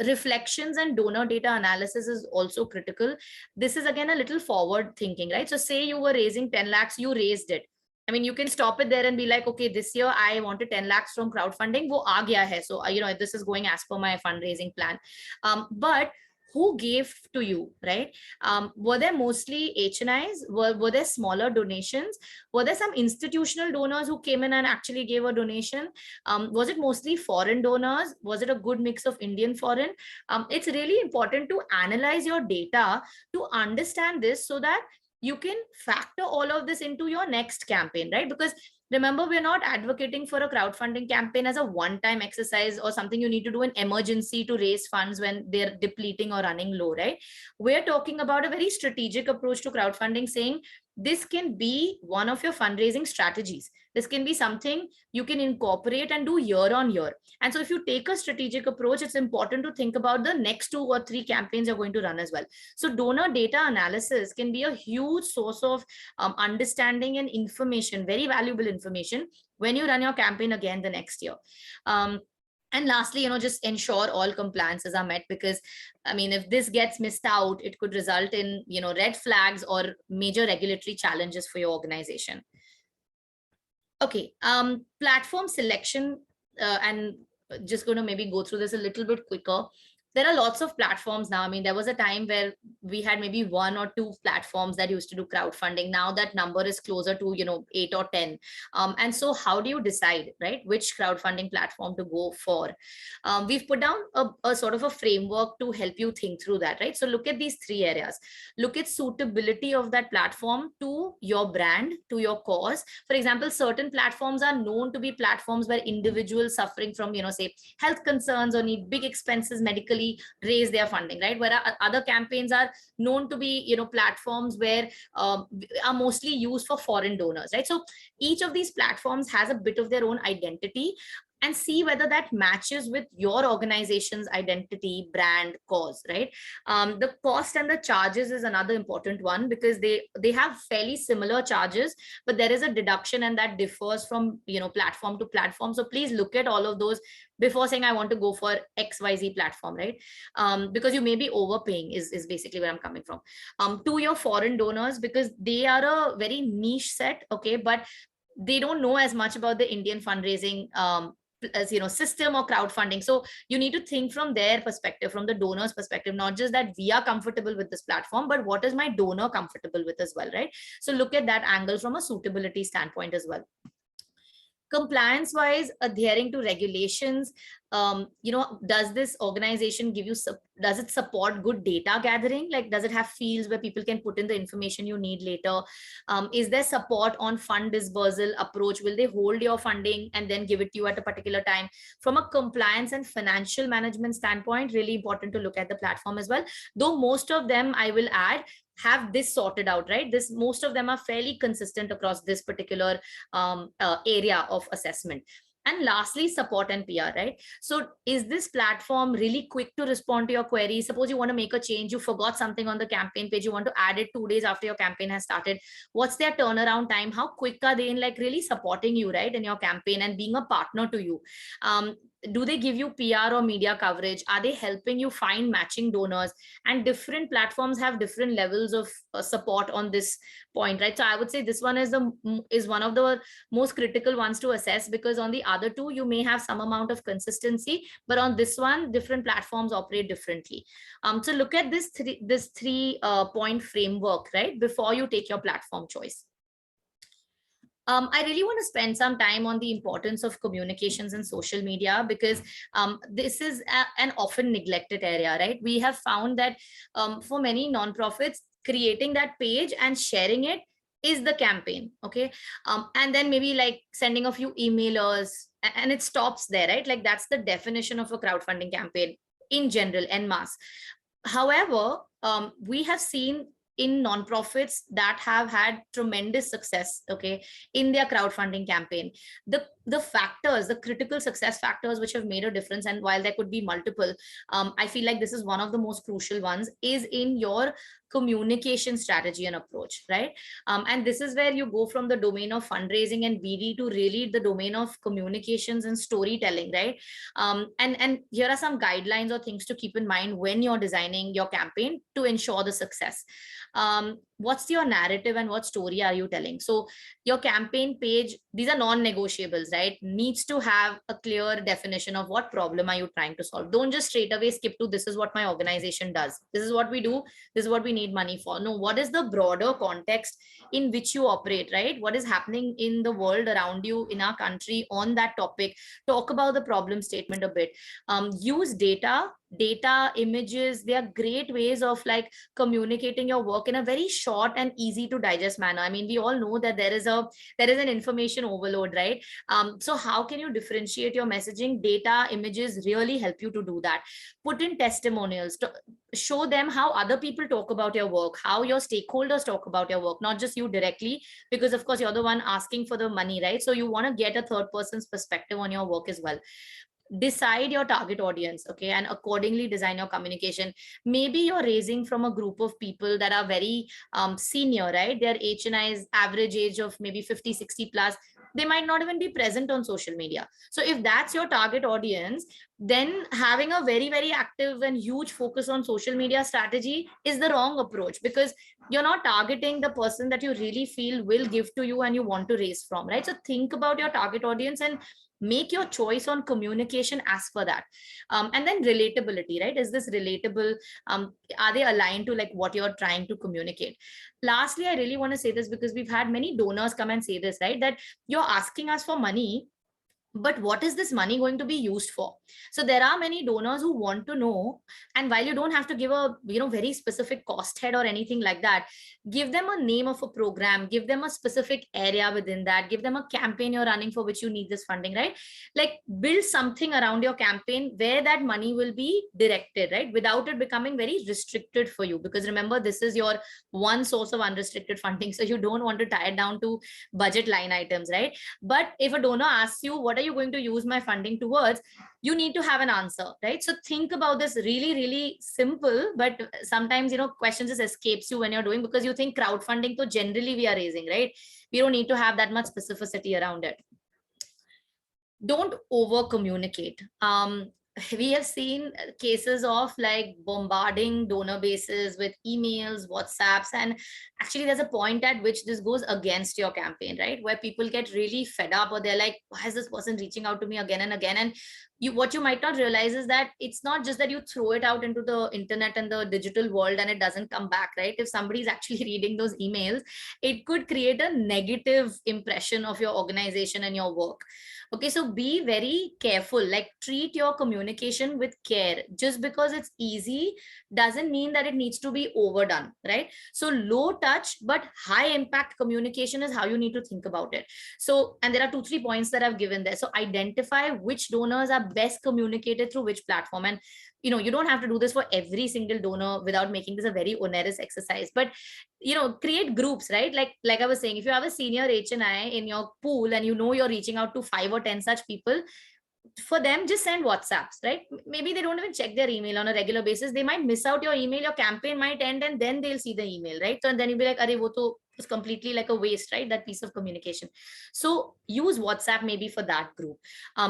C: Reflections and donor data analysis is also critical. This is again a little forward thinking, right? So say you were raising 10 lakhs, you raised it. I mean, you can stop it there and be like, okay, this year I wanted 10 lakhs from crowdfunding, wo aa gaya hai. So, this is going as per my fundraising plan. But who gave to you, right? Were there mostly HNIs? Were there smaller donations? Were there some institutional donors who came in and actually gave a donation? Was it mostly foreign donors? Was it a good mix of Indian foreign? It's really important to analyze your data to understand this, so that you can factor all of this into your next campaign, right? Because remember, we're not advocating for a crowdfunding campaign as a one-time exercise or something you need to do in emergency to raise funds when they're depleting or running low, right? We're talking about a very strategic approach to crowdfunding, saying this can be one of your fundraising strategies. This can be something you can incorporate and do year on year. And so if you take a strategic approach, it's important to think about the next 2 or 3 campaigns you're going to run as well. So donor data analysis can be a huge source of understanding and information, very valuable information, when you run your campaign again the next year. And lastly, just ensure all compliances are met, because I mean, if this gets missed out, it could result in, red flags or major regulatory challenges for your organization. Okay, platform selection, and just going to maybe go through this a little bit quicker. There are lots of platforms now. I mean, there was a time where we had maybe 1 or 2 platforms that used to do crowdfunding. Now that number is closer to, 8 or 10. And so how do you decide, right, which crowdfunding platform to go for? We've put down a sort of a framework to help you think through that, right? So look at these 3 areas. Look at suitability of that platform to your brand, to your cause. For example, certain platforms are known to be platforms where individuals suffering from, say, health concerns or need big expenses medically raise their funding, right? Where other campaigns are known to be, platforms where are mostly used for foreign donors, right? So each of these platforms has a bit of their own identity, and see whether that matches with your organization's identity, brand, cause, right? The cost and the charges is another important one, because they have fairly similar charges, but there is a deduction, and that differs from, platform to platform. So please look at all of those before saying I want to go for XYZ platform, right? Because you may be overpaying is basically where I'm coming from. To your foreign donors, because they are a very niche set, okay, but they don't know as much about the Indian fundraising as system or crowdfunding. So you need to think from their perspective, from the donor's perspective, not just that we are comfortable with this platform, but what is my donor comfortable with as well, right? So look at that angle from a suitability standpoint as well. Compliance wise, adhering to regulations, does this organization give you, does it support good data gathering? Like, does it have fields where people can put in the information you need later? Is there support on fund dispersal approach? Will they hold your funding and then give it to you at a particular time? From a compliance and financial management standpoint, really important to look at the platform as well. Though most of them, I will add, have this sorted out, right? Most of them are fairly consistent across this particular area of assessment. And lastly, support and PR, right? So is this platform really quick to respond to your queries? Suppose you want to make a change, you forgot something on the campaign page, you want to add it 2 days after your campaign has started. What's their turnaround time? How quick are they in like really supporting you, right, in your campaign and being a partner to you? do they give you PR or media coverage? Are they helping you find matching donors? And different platforms have different levels of support on this point, right? So I would say this one is one of the most critical ones to assess, because on the other two you may have some amount of consistency, but on this one different platforms operate differently. So look at this three point framework, right, before you take your platform choice. I really want to spend some time on the importance of communications in social media, because this is an often neglected area, right? We have found that for many nonprofits, creating that page and sharing it is the campaign, okay? And then maybe like sending a few emailers, and it stops there, right? Like that's the definition of a crowdfunding campaign in general, en masse. However, we have seen in nonprofits that have had tremendous success, okay, in their crowdfunding campaign, the factors, the critical success factors which have made a difference, and while there could be multiple, I feel like this is one of the most crucial ones, is in your communication strategy and approach, right? And this is where you go from the domain of fundraising and BD to really the domain of communications and storytelling, right? And here are some guidelines or things to keep in mind when you're designing your campaign to ensure the success. What's your narrative and what story are you telling? So your campaign page, these are non-negotiables, right? Needs to have a clear definition of what problem are you trying to solve. Don't just straight away skip to this is what my organization does, this is what we do, this is what we need money for. No, what is the broader context in which you operate, right? What is happening in the world around you, in our country, on that topic? Talk about the problem statement a bit. Use data, images. They are great ways of like communicating your work in a very short and easy to digest manner. I mean, we all know that there is an information overload, right? So how can you differentiate your messaging? Data, images really help you to do that. Put in testimonials to show them how other people talk about your work, how your stakeholders talk about your work, not just you directly, because of course you're the one asking for the money, right? So you want to get a third person's perspective on your work as well. Decide your target audience, okay, and accordingly design your communication. Maybe you're raising from a group of people that are very senior, right? Their HNI's average age of maybe 50, 60 plus. They might not even be present on social media. So if that's your target audience, then having a very, very active and huge focus on social media strategy is the wrong approach, because you're not targeting the person that you really feel will give to you and you want to raise from, right? So think about your target audience and make your choice on communication as per that. And then relatability, right? Is this relatable? Are they aligned to like what you're trying to communicate? Lastly, I really want to say this because we've had many donors come and say this, right? That you're asking us for money, but what is this money going to be used for? So there are many donors who want to know, and while you don't have to give a very specific cost head or anything like that, give them a name of a program, give them a specific area within that, give them a campaign you're running for which you need this funding, right? Like build something around your campaign where that money will be directed, right, without it becoming very restricted for you, because remember, this is your one source of unrestricted funding, so you don't want to tie it down to budget line items, right? But if a donor asks you, what are you going to use my funding towards, you need to have an answer, right? So think about this really, really simple, but sometimes questions just escapes you when you're doing, because you think crowdfunding, so generally we are raising, right? We don't need to have that much specificity around it. Don't over communicate. We have seen cases of like bombarding donor bases with emails, WhatsApps, and actually there's a point at which this goes against your campaign, right? Where people get really fed up, or they're like, why is this person reaching out to me again and again? And what you might not realize is that it's not just that you throw it out into the internet and the digital world and it doesn't come back, right? If somebody is actually reading those emails, it could create a negative impression of your organization and your work. Okay, so be very careful, like treat your communication with care. Just because it's easy doesn't mean that it needs to be overdone, right? So low touch but high impact communication is how you need to think about it. So, and there are 2-3 points that I've given there. So identify which donors are best communicated through which platform. And you don't have to do this for every single donor without making this a very onerous exercise, but create groups, right? Like I was saying, if you have a senior HNI in your pool and you're reaching out to 5 or 10 such people, for them, just send WhatsApps, right? Maybe they don't even check their email on a regular basis. They might miss out your email, your campaign might end, and then they'll see the email, right? So and then you'll be like, Arey, wo to was completely like a waste, right? That piece of communication. So use WhatsApp maybe for that group.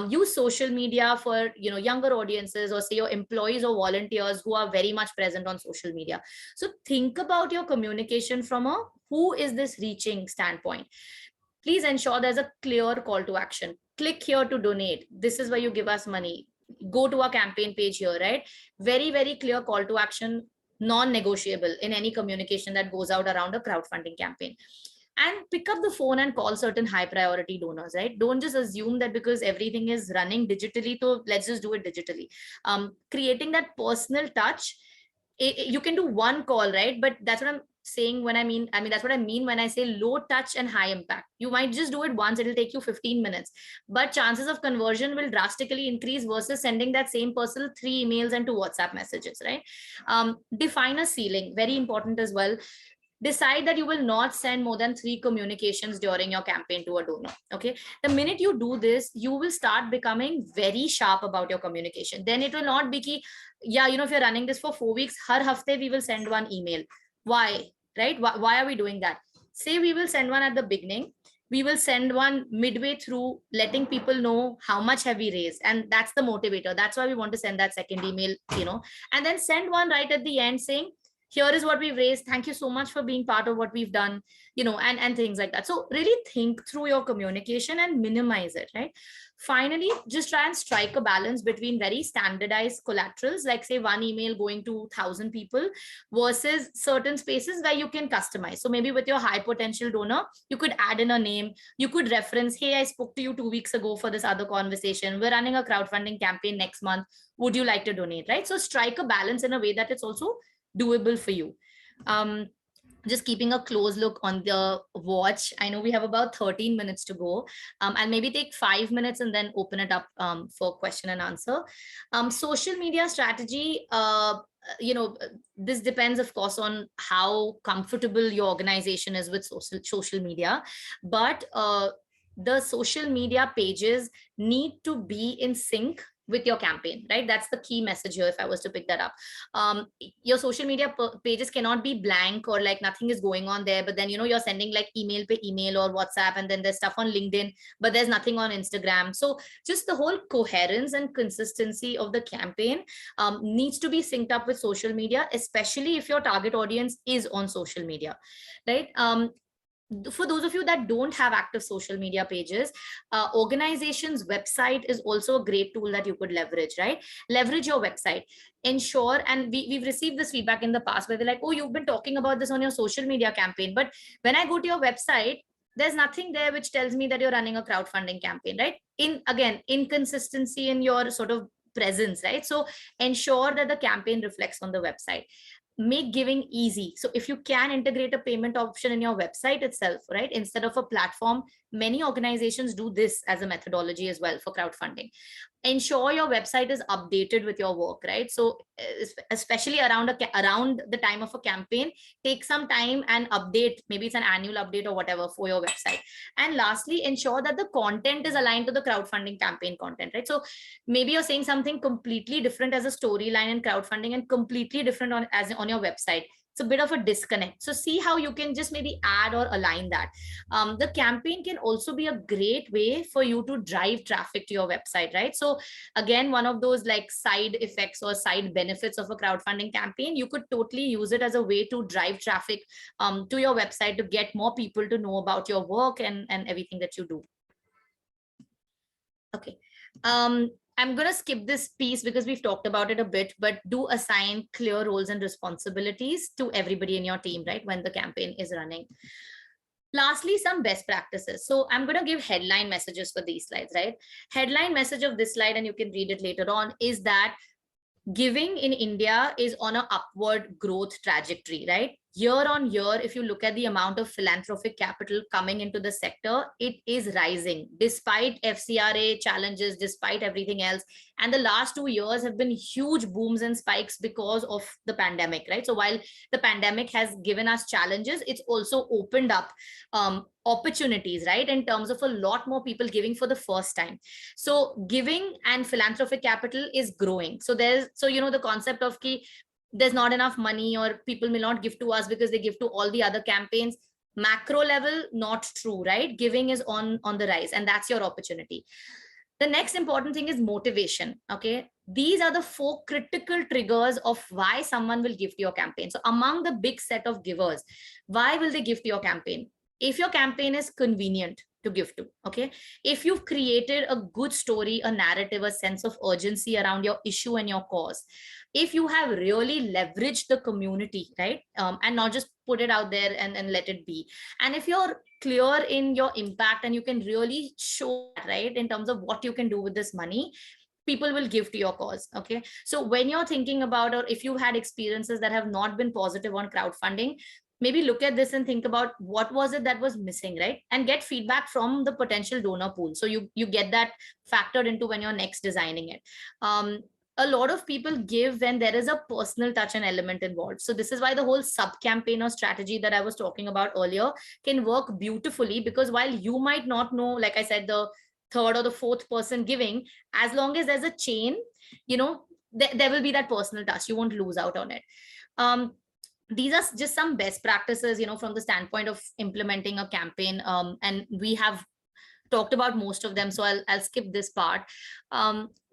C: Use social media for, you know, younger audiences, or say your employees or volunteers who are very much present on social media. So think about your communication from a who is this reaching standpoint. Please ensure there's a clear call to action. Click here to donate. This is where you give us money. Go to our campaign page here, right? Very, very clear call to action, non-negotiable in any communication that goes out around a crowdfunding campaign. And pick up the phone and call certain high priority donors, right? Don't just assume that because everything is running digitally, so let's just do it digitally. Creating that personal touch, you can do one call, right? But that's what I'm saying when I mean that's what I mean when I say low touch and high impact. You might just do it once, it'll take you 15 minutes, but chances of conversion will drastically increase versus sending that same person 3 emails and 2 WhatsApp messages, right? Define a ceiling, very important as well. Decide that you will not send more than 3 communications during your campaign to a donor. Okay, the minute you do this, you will start becoming very sharp about your communication. Then it will not be ki, yeah, you know, if you're running this for 4 weeks, har hafte we will send one email. Why, right? Why are we doing that? Say we will send one at the beginning, we will send one midway through, letting people know how much have we raised, and that's the motivator. That's why we want to send that second email, you know, and then send one right at the end saying, here is what we've raised, thank you so much for being part of what we've done, you know, and things like that. So really think through your communication and minimize it, right? Finally, just try and strike a balance between very standardized collaterals, like say one email going to 1,000 people, versus certain spaces where you can customize. So maybe with your high potential donor, you could add in a name, you could reference, hey, I spoke to you 2 weeks ago for this other conversation, we're running a crowdfunding campaign next month, would you like to donate, right? So strike a balance in a way that it's also doable for you. Just keeping a close look on the watch. I know we have about 13 minutes to go. I'll maybe take 5 minutes and then open it up for question and answer. Social media strategy, you know, this depends, of course, on how comfortable your organization is with social media. But the social media pages need to be in sync with your campaign, right? That's the key message here if I was to pick that up. Your social media pages cannot be blank or like nothing is going on there, but then, you know, you're sending like email per email or WhatsApp, and then there's stuff on LinkedIn, but there's nothing on Instagram. So just the whole coherence and consistency of the campaign needs to be synced up with social media, especially if your target audience is on social media, right? For those of you that don't have active social media pages, organization's website is also a great tool that you could leverage, right? Leverage your website. Ensure, and we've received this feedback in the past where they're like, oh, you've been talking about this on your social media campaign, but when I go to your website, there's nothing there which tells me that you're running a crowdfunding campaign, right? Again, inconsistency in your sort of presence, right? So ensure that the campaign reflects on the website. Make giving easy. So if you can integrate a payment option in your website itself, right, instead of a platform, many organizations do this as a methodology as well for crowdfunding. Ensure your website is updated with your work, right? So especially around the time of a campaign, take some time and update, maybe it's an annual update or whatever for your website. And lastly, ensure that the content is aligned to the crowdfunding campaign content, right? So maybe you're saying something completely different as a storyline in crowdfunding and completely different on your website. It's a bit of a disconnect. So see how you can just maybe add or align that. The campaign can also be a great way for you to drive traffic to your website, right? So again, one of those like side effects or side benefits of a crowdfunding campaign, you could totally use it as a way to drive traffic to your website, to get more people to know about your work and everything that you do. Okay. I'm going to skip this piece because we've talked about it a bit, but do assign clear roles and responsibilities to everybody in your team, right, when the campaign is running. Lastly, some best practices. So I'm going to give headline messages for these slides, right? Headline message of this slide, and you can read it later on, is that giving in India is on an upward growth trajectory, right? Year on year, if you look at the amount of philanthropic capital coming into the sector, it is rising despite FCRA challenges, despite everything else. And the last 2 years have been huge booms and spikes because of the pandemic, right? So while the pandemic has given us challenges, it's also opened up opportunities, right, in terms of a lot more people giving for the first time. So giving and philanthropic capital is growing. So you know, the concept of there's not enough money or people may not give to us because they give to all the other campaigns. Macro level, not true, right? Giving is on the rise, and that's your opportunity. The next important thing is motivation. Okay, these are the 4 critical triggers of why someone will give to your campaign. So among the big set of givers, why will they give to your campaign? If your campaign is convenient to give to, okay, if you've created a good story, a narrative, a sense of urgency around your issue and your cause, if you have really leveraged the community, right, and not just put it out there and let it be, and if you're clear in your impact and you can really show that, right, in terms of what you can do with this money, people will give to your cause. Okay, so when you're thinking about, or if you've had experiences that have not been positive on crowdfunding, maybe look at this and think about what was it that was missing, right, and get feedback from the potential donor pool, so you get that factored into when you're next designing it. A lot of people give when there is a personal touch and element involved. So this is why the whole sub campaigner strategy that I was talking about earlier can work beautifully, because while you might not know, like I said, the third or the fourth person giving, as long as there's a chain, there will be that personal touch. You won't lose out on it. These are just some best practices, from the standpoint of implementing a campaign. And we have talked about most of them, so I'll skip this part.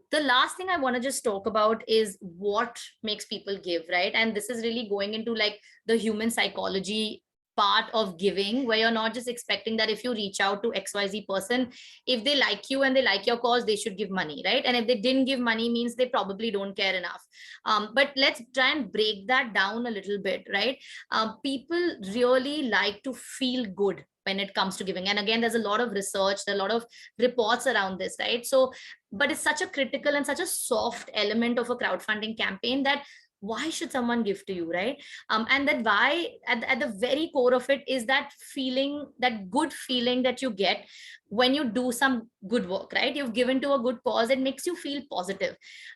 C: The last thing I want to just talk about is what makes people give, right? And this is really going into like the human psychology part of giving, where you're not just expecting that if you reach out to XYZ person, if they like you and they like your cause, they should give money, right? And if they didn't give money, means they probably don't care enough. But let's try and break that down a little bit, right? People really like to feel good when it comes to giving. And again, there's a lot of research, there are a lot of reports around this, right? So, but it's such a critical and such a soft element of a crowdfunding campaign that why should someone give to you, right? And that why at the very core of it is that feeling, that good feeling that you get when you do some good work, right? You've given to a good cause, it makes you feel positive.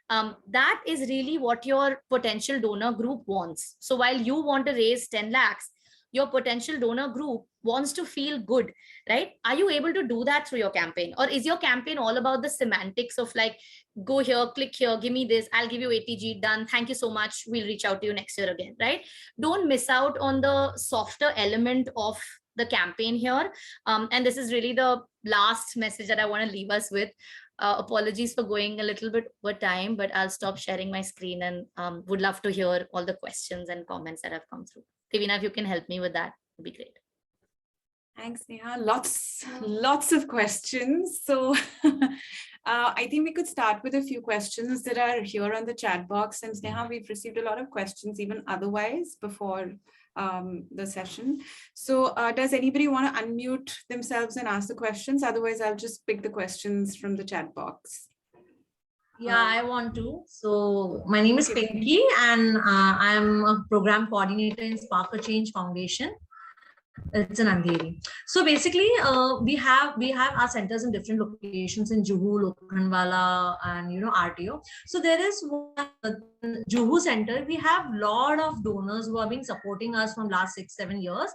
C: That is really what your potential donor group wants. So while you want to raise 10 lakhs, your potential donor group wants to feel good, right? Are you able to do that through your campaign? Or is your campaign all about the semantics of like, go here, click here, give me this, I'll give you ATG, done, thank you so much, we'll reach out to you next year again, right? Don't miss out on the softer element of the campaign here. And this is really the last message that I want to leave us with. Apologies for going a little bit over time, but I'll stop sharing my screen and would love to hear all the questions and comments that have come through. Devina, if you can help me with that, would be great.
B: Thanks, Neha. Lots of questions. So I think we could start with a few questions that are here on the chat box. And Neha, we've received a lot of questions even otherwise before the session. So does anybody want to unmute themselves and ask the questions? Otherwise, I'll just pick the questions from the chat box.
D: Yeah, I want to. So my name is Pinky and I'm a program coordinator in Spark a Change Foundation. It's in Andheri. So basically, we have our centers in different locations in Juhu, Lokhandwala, and RTO. So there is one Juhu center. We have a lot of donors who have been supporting us from last 6-7 years,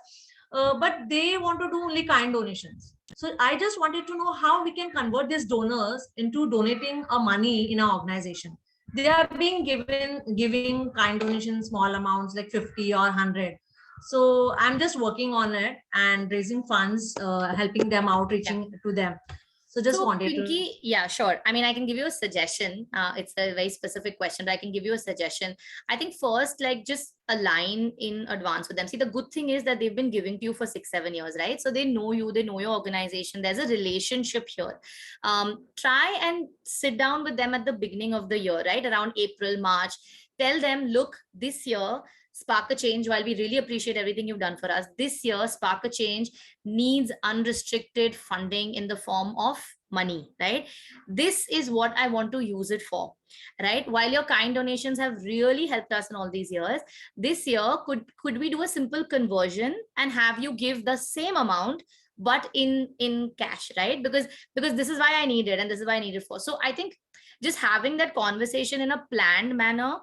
D: but they want to do only kind donations. So I just wanted to know how we can convert these donors into donating money in our organization. They are being giving kind donations, small amounts like 50 or 100. So I'm just working on it and raising funds, helping them out, reaching to them. So just wanted
C: Pinky,
D: to.
C: Yeah, sure. I mean, I can give you a suggestion. It's a very specific question, but I can give you a suggestion. I think first, like just align in advance with them. See, the good thing is that they've been giving to you for 6-7 years, right? So they know you, they know your organization. There's a relationship here. Try and sit down with them at the beginning of the year, right? Around April, March. Tell them, look, this year, Spark a Change, while we really appreciate everything you've done for us, this year, Spark a Change needs unrestricted funding in the form of money, right? This is what I want to use it for, right? While your kind donations have really helped us in all these years, this year, could we do a simple conversion and have you give the same amount, but in cash, right? Because this is why I need it and this is why I need it for. So I think just having that conversation in a planned manner,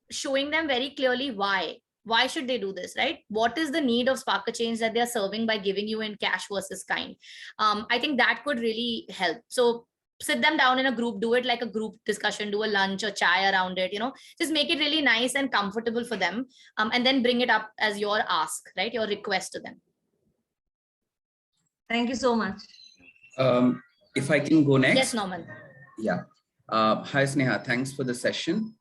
C: showing them very clearly why should they do this, right? What is the need of Spark a Change that they're serving by giving you in cash versus kind? I think that could really help. So sit them down in a group, do it like a group discussion, do a lunch or chai around it, just make it really nice and comfortable for them. And then bring it up as your ask, right? Your request to them.
D: Thank you so much.
E: If I can go next.
C: Yes, Norman.
E: Yeah. Hi, Sneha. Thanks for the session.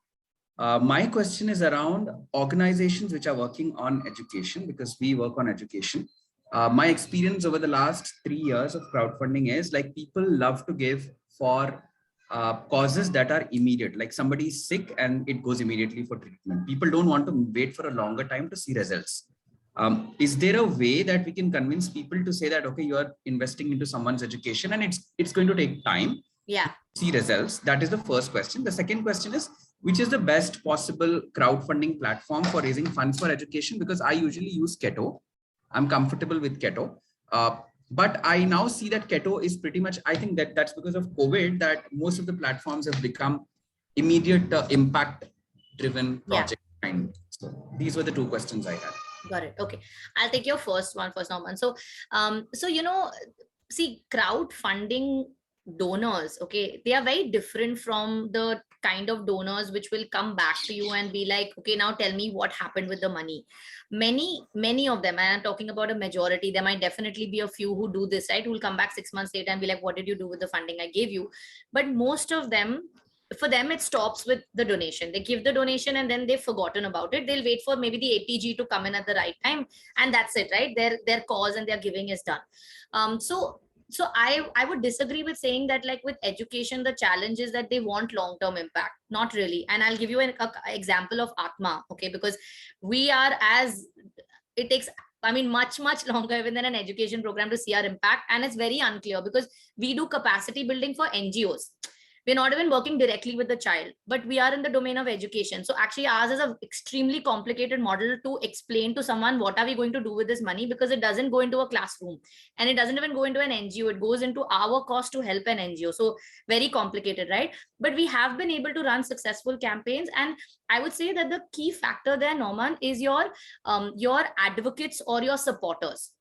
E: My question is around organizations which are working on education, because we work on education. My experience over the last 3 years of crowdfunding is like people love to give for causes that are immediate, like somebody is sick and it goes immediately for treatment. People don't want to wait for a longer time to see results. Is there a way that we can convince people to say that, okay, you are investing into someone's education and it's going to take time
C: Yeah.
E: to see results? That is the first question. The second question is, which is the best possible crowdfunding platform for raising funds for education? Because I usually use Keto. I'm comfortable with Keto. But I now see that Keto is pretty much, I think that's because of COVID that most of the platforms have become immediate impact driven project.
C: Yeah.
E: So these were the two questions I had.
C: Got it. Okay. I'll take your first one first, Norman. So, see, crowdfunding donors, okay, they are very different from the kind of donors which will come back to you and be like, okay, now tell me what happened with the money. Many of them, and I'm talking about a majority, there might definitely be a few who do this, right, who will come back 6 months later and be like, what did you do with the funding I gave you? But most of them, for them, it stops with the donation. They give the donation and then they've forgotten about it. They'll wait for maybe the ATG to come in at the right time, and that's it, right? Their cause and their giving is done. So I would disagree with saying that, like with education, the challenge is that they want long-term impact. Not really. And I'll give you an example of Atma, okay? Because it takes, I mean, much longer even than an education program to see our impact. And it's very unclear because we do capacity building for NGOs. We're not even working directly with the child, but we are in the domain of education. So actually ours is an extremely complicated model to explain to someone what are we going to do with this money, because it doesn't go into a classroom and it doesn't even go into an NGO. It goes into our cost to help an NGO. So very complicated, right? But we have been able to run successful campaigns. And I would say that the key factor there, Norman, is your advocates or your supporters.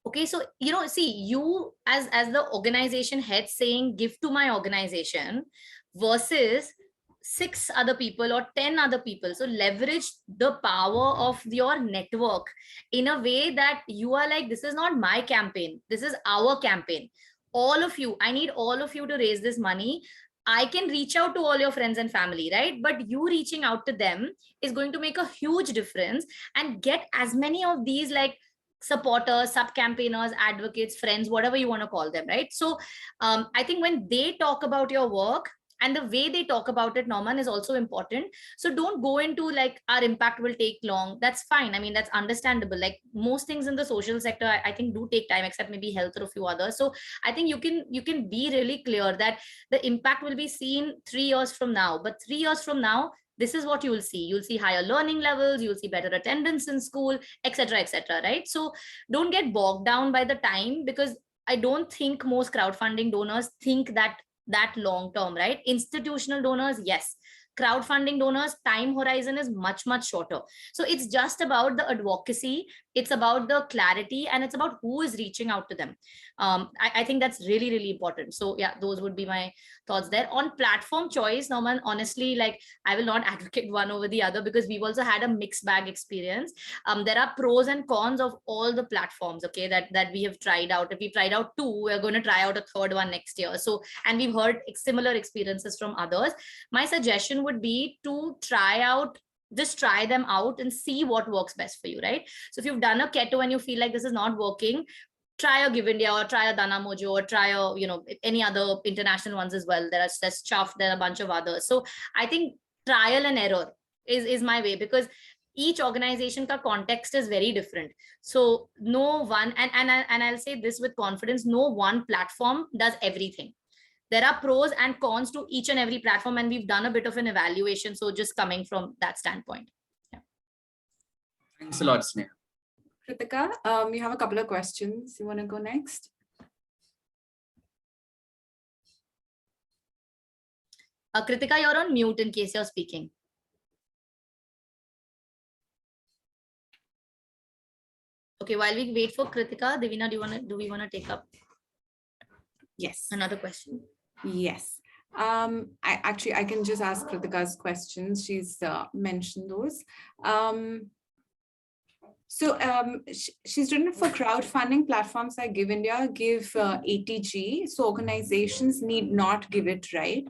C: Okay, so, see, you as the organization head saying, give to my organization versus 6 other people or 10 other people. So leverage the power of your network in a way that you are like, this is not my campaign. This is our campaign. All of you, I need all of you to raise this money. I can reach out to all your friends and family, right? But you reaching out to them is going to make a huge difference, and get as many of these like supporters, sub-campaigners, advocates, friends, whatever you want to call them, right? So I think when they talk about your work, and the way they talk about it, Norman, is also important. So don't go into like, our impact will take long. That's fine. I mean, that's understandable. Like most things in the social sector, I think do take time, except maybe health or a few others. So I think you can be really clear that the impact will be seen 3 years from now. But 3 years from now, this is what you will see. You'll see higher learning levels, you'll see better attendance in school, etc., right? So don't get bogged down by the time, because I don't think most crowdfunding donors think that long term, right? Institutional donors, yes. Crowdfunding donors, time horizon is much shorter. So it's just about the advocacy, it's about the clarity, and it's about who is reaching out to them. I think that's really important. So yeah, those would be my thoughts there. On platform choice, Norman, honestly, like I will not advocate one over the other, because we've also had a mixed bag experience. There are pros and cons of all the platforms, okay, that we have tried out. If we tried out 2, we're going to try out a 3rd one next year. So, and we've heard similar experiences from others. My suggestion would be to just try them out and see what works best for you, right? So if you've done a Keto and you feel like this is not working, try a Give India, or try a Dana Mojo, or try a, any other international ones as well. There's Chuff, there are a bunch of others. So I think trial and error is my way, because each organization ka context is very different. So no one, and I'll say this with confidence, no one platform does everything. There are pros and cons to each and every platform, and we've done a bit of an evaluation. So just coming from that standpoint. Yeah.
E: Thanks a lot, Sneha.
B: Kritika, you have a couple of questions. You want to go next?
C: Kritika, you're on mute in case you're speaking. Okay, while we wait for Kritika, Divina, do we want to take up
B: Yes.
C: another question?
B: Yes. I can just ask Kritika's questions. She's mentioned those. So she's written for crowdfunding platforms like Give India, give ATG. So organizations need not give it, right?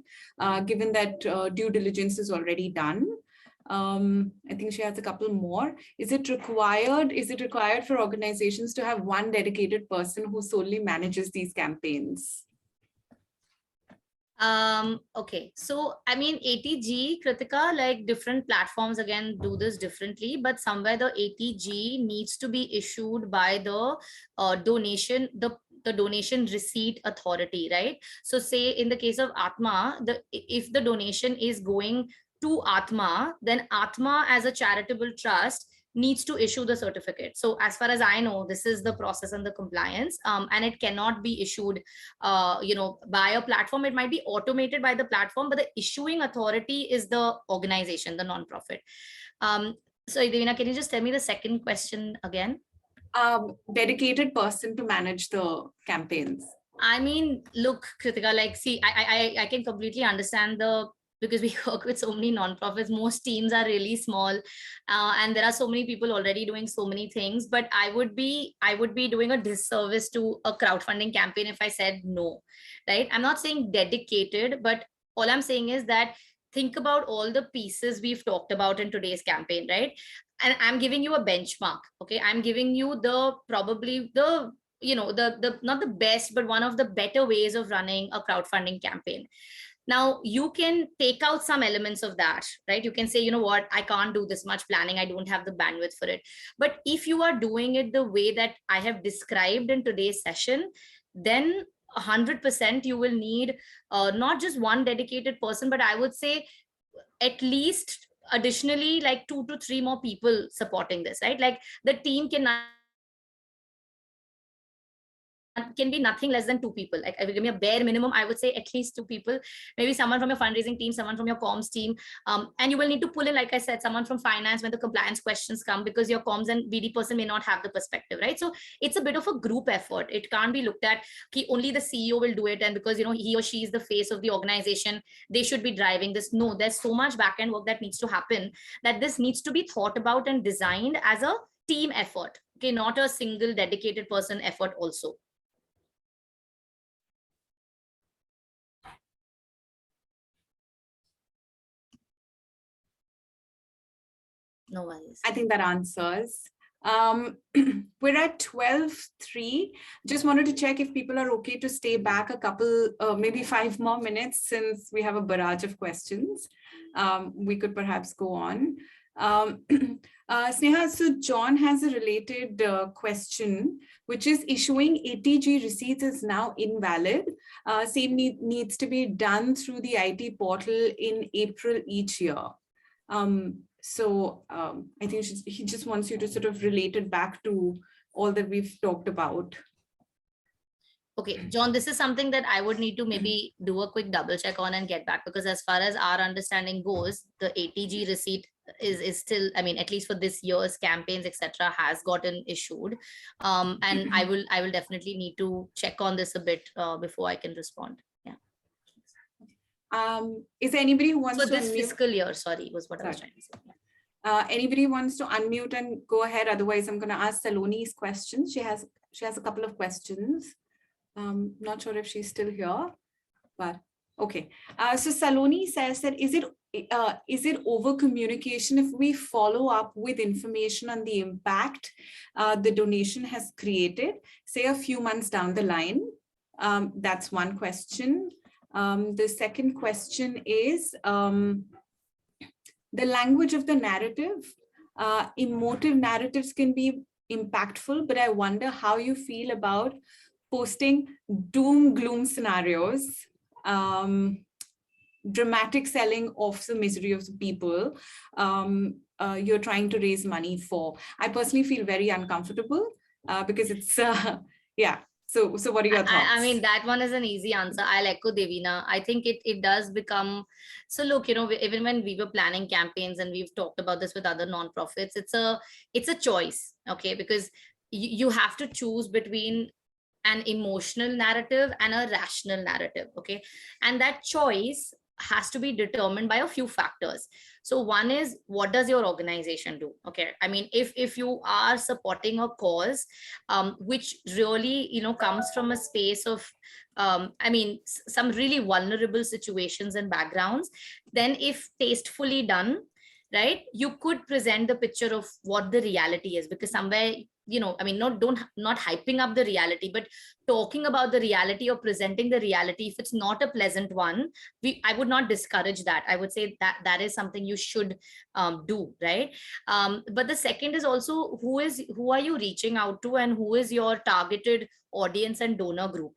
B: Given that due diligence is already done. I think she has a couple more. Is it required for organizations to have one dedicated person who solely manages these campaigns?
C: Okay, so I mean ATG, Kritika, like different platforms again do this differently, but somewhere the ATG needs to be issued by the donation, the donation receipt authority, right? So say in the case of Atma, if the donation is going to Atma, then Atma as a charitable trust needs to issue the certificate. So as far as I know, this is the process and the compliance, and it cannot be issued by a platform. It might be automated by the platform, but the issuing authority is the organization, the nonprofit. So Devina, can you just tell me the second question again?
B: Dedicated person to manage the campaigns.
C: I mean, look, Kritika, like, see, I can completely understand because we work with so many nonprofits, most teams are really small, and there are so many people already doing so many things, but I would be doing a disservice to a crowdfunding campaign if I said no, right? I'm not saying dedicated, but all I'm saying is that think about all the pieces we've talked about in today's campaign, right? And I'm giving you a benchmark. Okay, I'm giving you probably the not the best, but one of the better ways of running a crowdfunding campaign. Now you can take out some elements of that, right? You can say, you know what, I can't do this much planning, I don't have the bandwidth for it. But if you are doing it the way that I have described in today's session, then 100% you will need not just one dedicated person, but I would say at least additionally like 2 to 3 more people supporting this, right? Like the team can be nothing less than 2 people. Like give me a bare minimum, I would say at least 2 people, maybe someone from your fundraising team, someone from your comms team, and you will need to pull in, like I said, someone from finance when the compliance questions come, because your comms and BD person may not have the perspective, right? So it's a bit of a group effort. It can't be looked at only the CEO will do it, and because he or she is the face of the organization, they should be driving this. No, there's so much back-end work that needs to happen, that this needs to be thought about and designed as a team effort, okay, not a single dedicated person effort also. No worries.
B: I think that answers. We're at 12:03. Just wanted to check if people are okay to stay back a couple, maybe 5 more minutes, since we have a barrage of questions. We could perhaps go on. Sneha, so John has a related question, which is issuing ATG receipts is now invalid. Same needs to be done through the IT portal in April each year. So I think he just wants you to sort of relate it back to all that we've talked about.
C: Okay, John, this is something that I would need to maybe do a quick double check on and get back, because as far as our understanding goes, the ATG receipt is still, I mean, at least for this year's campaigns, etc., has gotten issued. And I will definitely need to check on this a bit before I can respond.
B: Is there anybody who wants
C: to
B: this
C: fiscal year, sorry, was what I was trying to say.
B: Anybody wants to unmute and go ahead? Otherwise, I'm going to ask Saloni's questions. She has a couple of questions. Not sure if she's still here, but okay. So Saloni says that is it over communication if we follow up with information on the impact the donation has created, say a few months down the line? That's one question. The second question is the language of the narrative. Emotive narratives can be impactful, but I wonder how you feel about posting doom gloom scenarios, dramatic selling of the misery of the people you're trying to raise money for. I personally feel very uncomfortable because it's yeah. So what are your thoughts?
C: I mean, that one is an easy answer. I'll echo Devina. I think it does become, so look, even when we were planning campaigns, and we've talked about this with other nonprofits, it's a choice, okay? Because you have to choose between an emotional narrative and a rational narrative, okay? And that choice has to be determined by a few factors. So one is, what does your organization do? Okay, I mean, if you are supporting a cause which really, you know, comes from a space of I mean, some really vulnerable situations and backgrounds, then if tastefully done, right, you could present the picture of what the reality is. Because somewhere, you know, I mean, not hyping up the reality, but talking about the reality or presenting the reality, if it's not a pleasant one, I would not discourage that. I would say that that is something you should do, right? But the second is also, who are you reaching out to, and who is your targeted audience and donor group?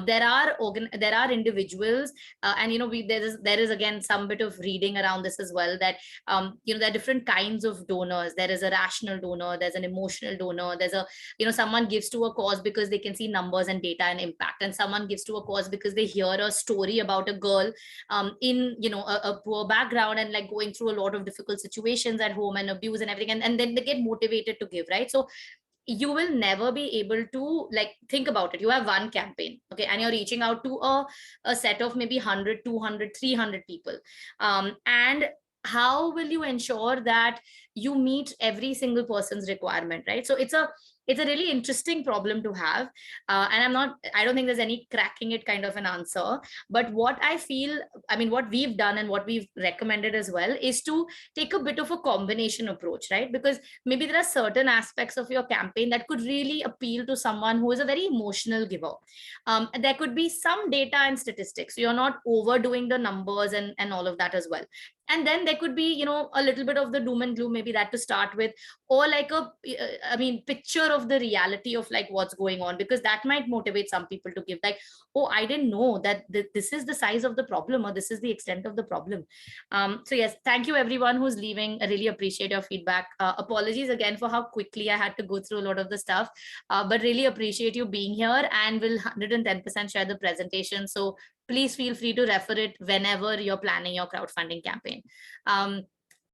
C: There are individuals, and you know, there is again some bit of reading around this as well, that you know, there are different kinds of donors. There is a rational donor, there's an emotional donor, there's a, you know, someone gives to a cause because they can see numbers and data and impact, and someone gives to a cause because they hear a story about a girl in, you know, a poor background, and like going through a lot of difficult situations at home and abuse and everything, and then they get motivated to give, right? So you will never be able to, like, think about it. You have one campaign, okay, and you're reaching out to a set of maybe 100, 200, 300 people, and how will you ensure that you meet every single person's requirement, right? So it's a really interesting problem to have, and I don't think there's any cracking it kind of an answer. But what I feel, I mean, what we've done and what we've recommended as well, is to take a bit of a combination approach, right? Because maybe there are certain aspects of your campaign that could really appeal to someone who is a very emotional giver. There could be some data and statistics, so you're not overdoing the numbers and all of that as well. And then there could be, you know, a little bit of the doom and gloom, maybe that to start with, or like I mean, picture of the reality of like what's going on, because that might motivate some people to give, like, oh, I didn't know that this is the size of the problem, or this is the extent of the problem. So yes, thank you everyone who's leaving. I really appreciate your feedback. Apologies again for how quickly I had to go through a lot of the stuff, but really appreciate you being here, and will 110% share the presentation. So please feel free to refer it whenever you're planning your crowdfunding campaign.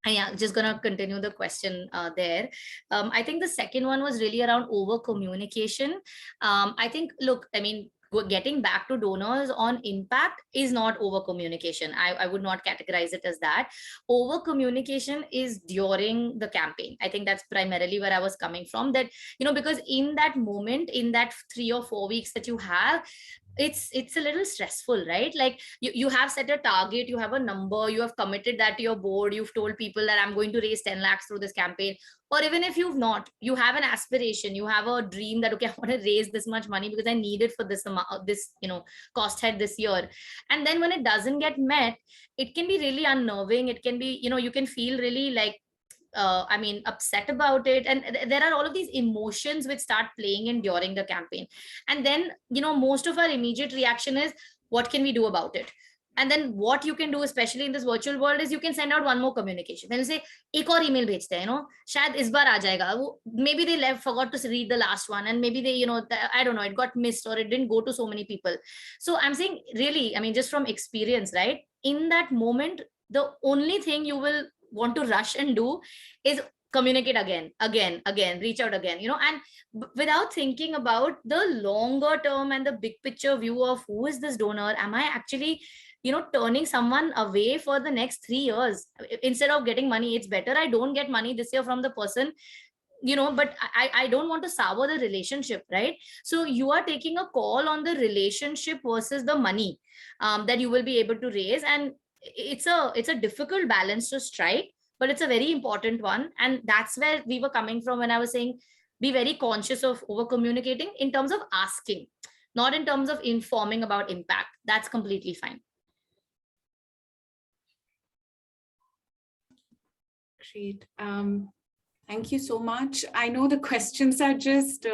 C: Yeah, just gonna continue the question there. I think the second one was really around over communication. I think, look, I mean, getting back to donors on impact is not over communication. I would not categorize it as that. Over communication is during the campaign. I think that's primarily where I was coming from, that, you know, because in that moment, in that 3 or 4 weeks that you have, it's a little stressful, right? Like you have set a target, you have a number, you have committed that to your board, you've told people that I'm going to raise 10 lakhs through this campaign. Or even if you've not, you have an aspiration, you have a dream that, okay, I want to raise this much money because I need it for this amount, this, you know, cost head this year. And then when it doesn't get met, it can be really unnerving. It can be, you know, you can feel really like, I mean, upset about it. And there are all of these emotions which start playing in during the campaign. And then, you know, most of our immediate reaction is, what can we do about it? And then what you can do, especially in this virtual world, is you can send out one more communication. Then you say, ek aur email bhejte hain, you know, shayad is baar aa jayega. Maybe they forgot to read the last one, and maybe they, you know, I don't know, it got missed, or it didn't go to so many people. So I'm saying, really, I mean, just from experience, right? In that moment, the only thing you will want to rush and do is communicate again, reach out again, you know, and without thinking about the longer term and the big picture view of who is this donor. Am I actually, you know, turning someone away for the next 3 years? Instead of getting money, it's better I don't get money this year from the person, you know, but I don't want to sour the relationship, right? So you are taking a call on the relationship versus the money that you will be able to raise. And it's a difficult balance to strike, but it's a very important one. And that's where we were coming from when I was saying, be very conscious of over communicating in terms of asking, not in terms of informing about impact. That's completely fine.
B: Great. Thank you so much. I know the questions are just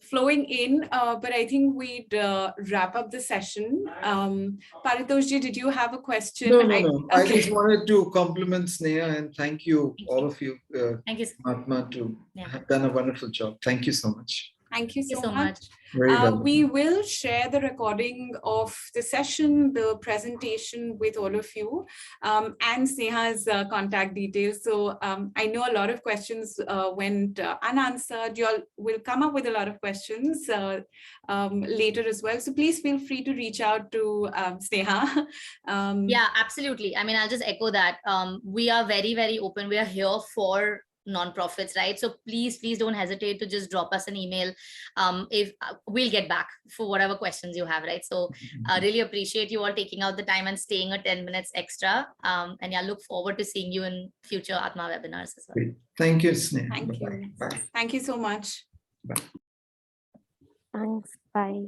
B: flowing in, but I think we'd wrap up the session. Paritoshji, did you have a question?
F: No.
B: Okay.
F: I just wanted to compliment Sneha and thank you, all of you,
C: Thank you.
F: Atma, to have done a wonderful job. Thank you so much.
B: Thank you
C: Thank you
B: so
C: so
B: much.
C: much.
F: Very well.
B: We will share the recording of the session, the presentation with all of you, and Sneha's contact details. So I know a lot of questions went unanswered. You all will come up with a lot of questions later as well. So please feel free to reach out to Sneha.
C: Yeah, absolutely. I mean, I'll just echo that. We are very, very open. We are here for nonprofits, right? So please don't hesitate to just drop us an email. If we'll get back for whatever questions you have, right? So I really appreciate you all taking out the time and staying a 10 minutes extra. And yeah, look forward to seeing you in future Atma webinars as well.
F: Great. Thank you, Sneha.
B: Thank
F: Bye-bye.
B: you.
F: Bye.
B: Thank you so much.
G: Thanks. Bye.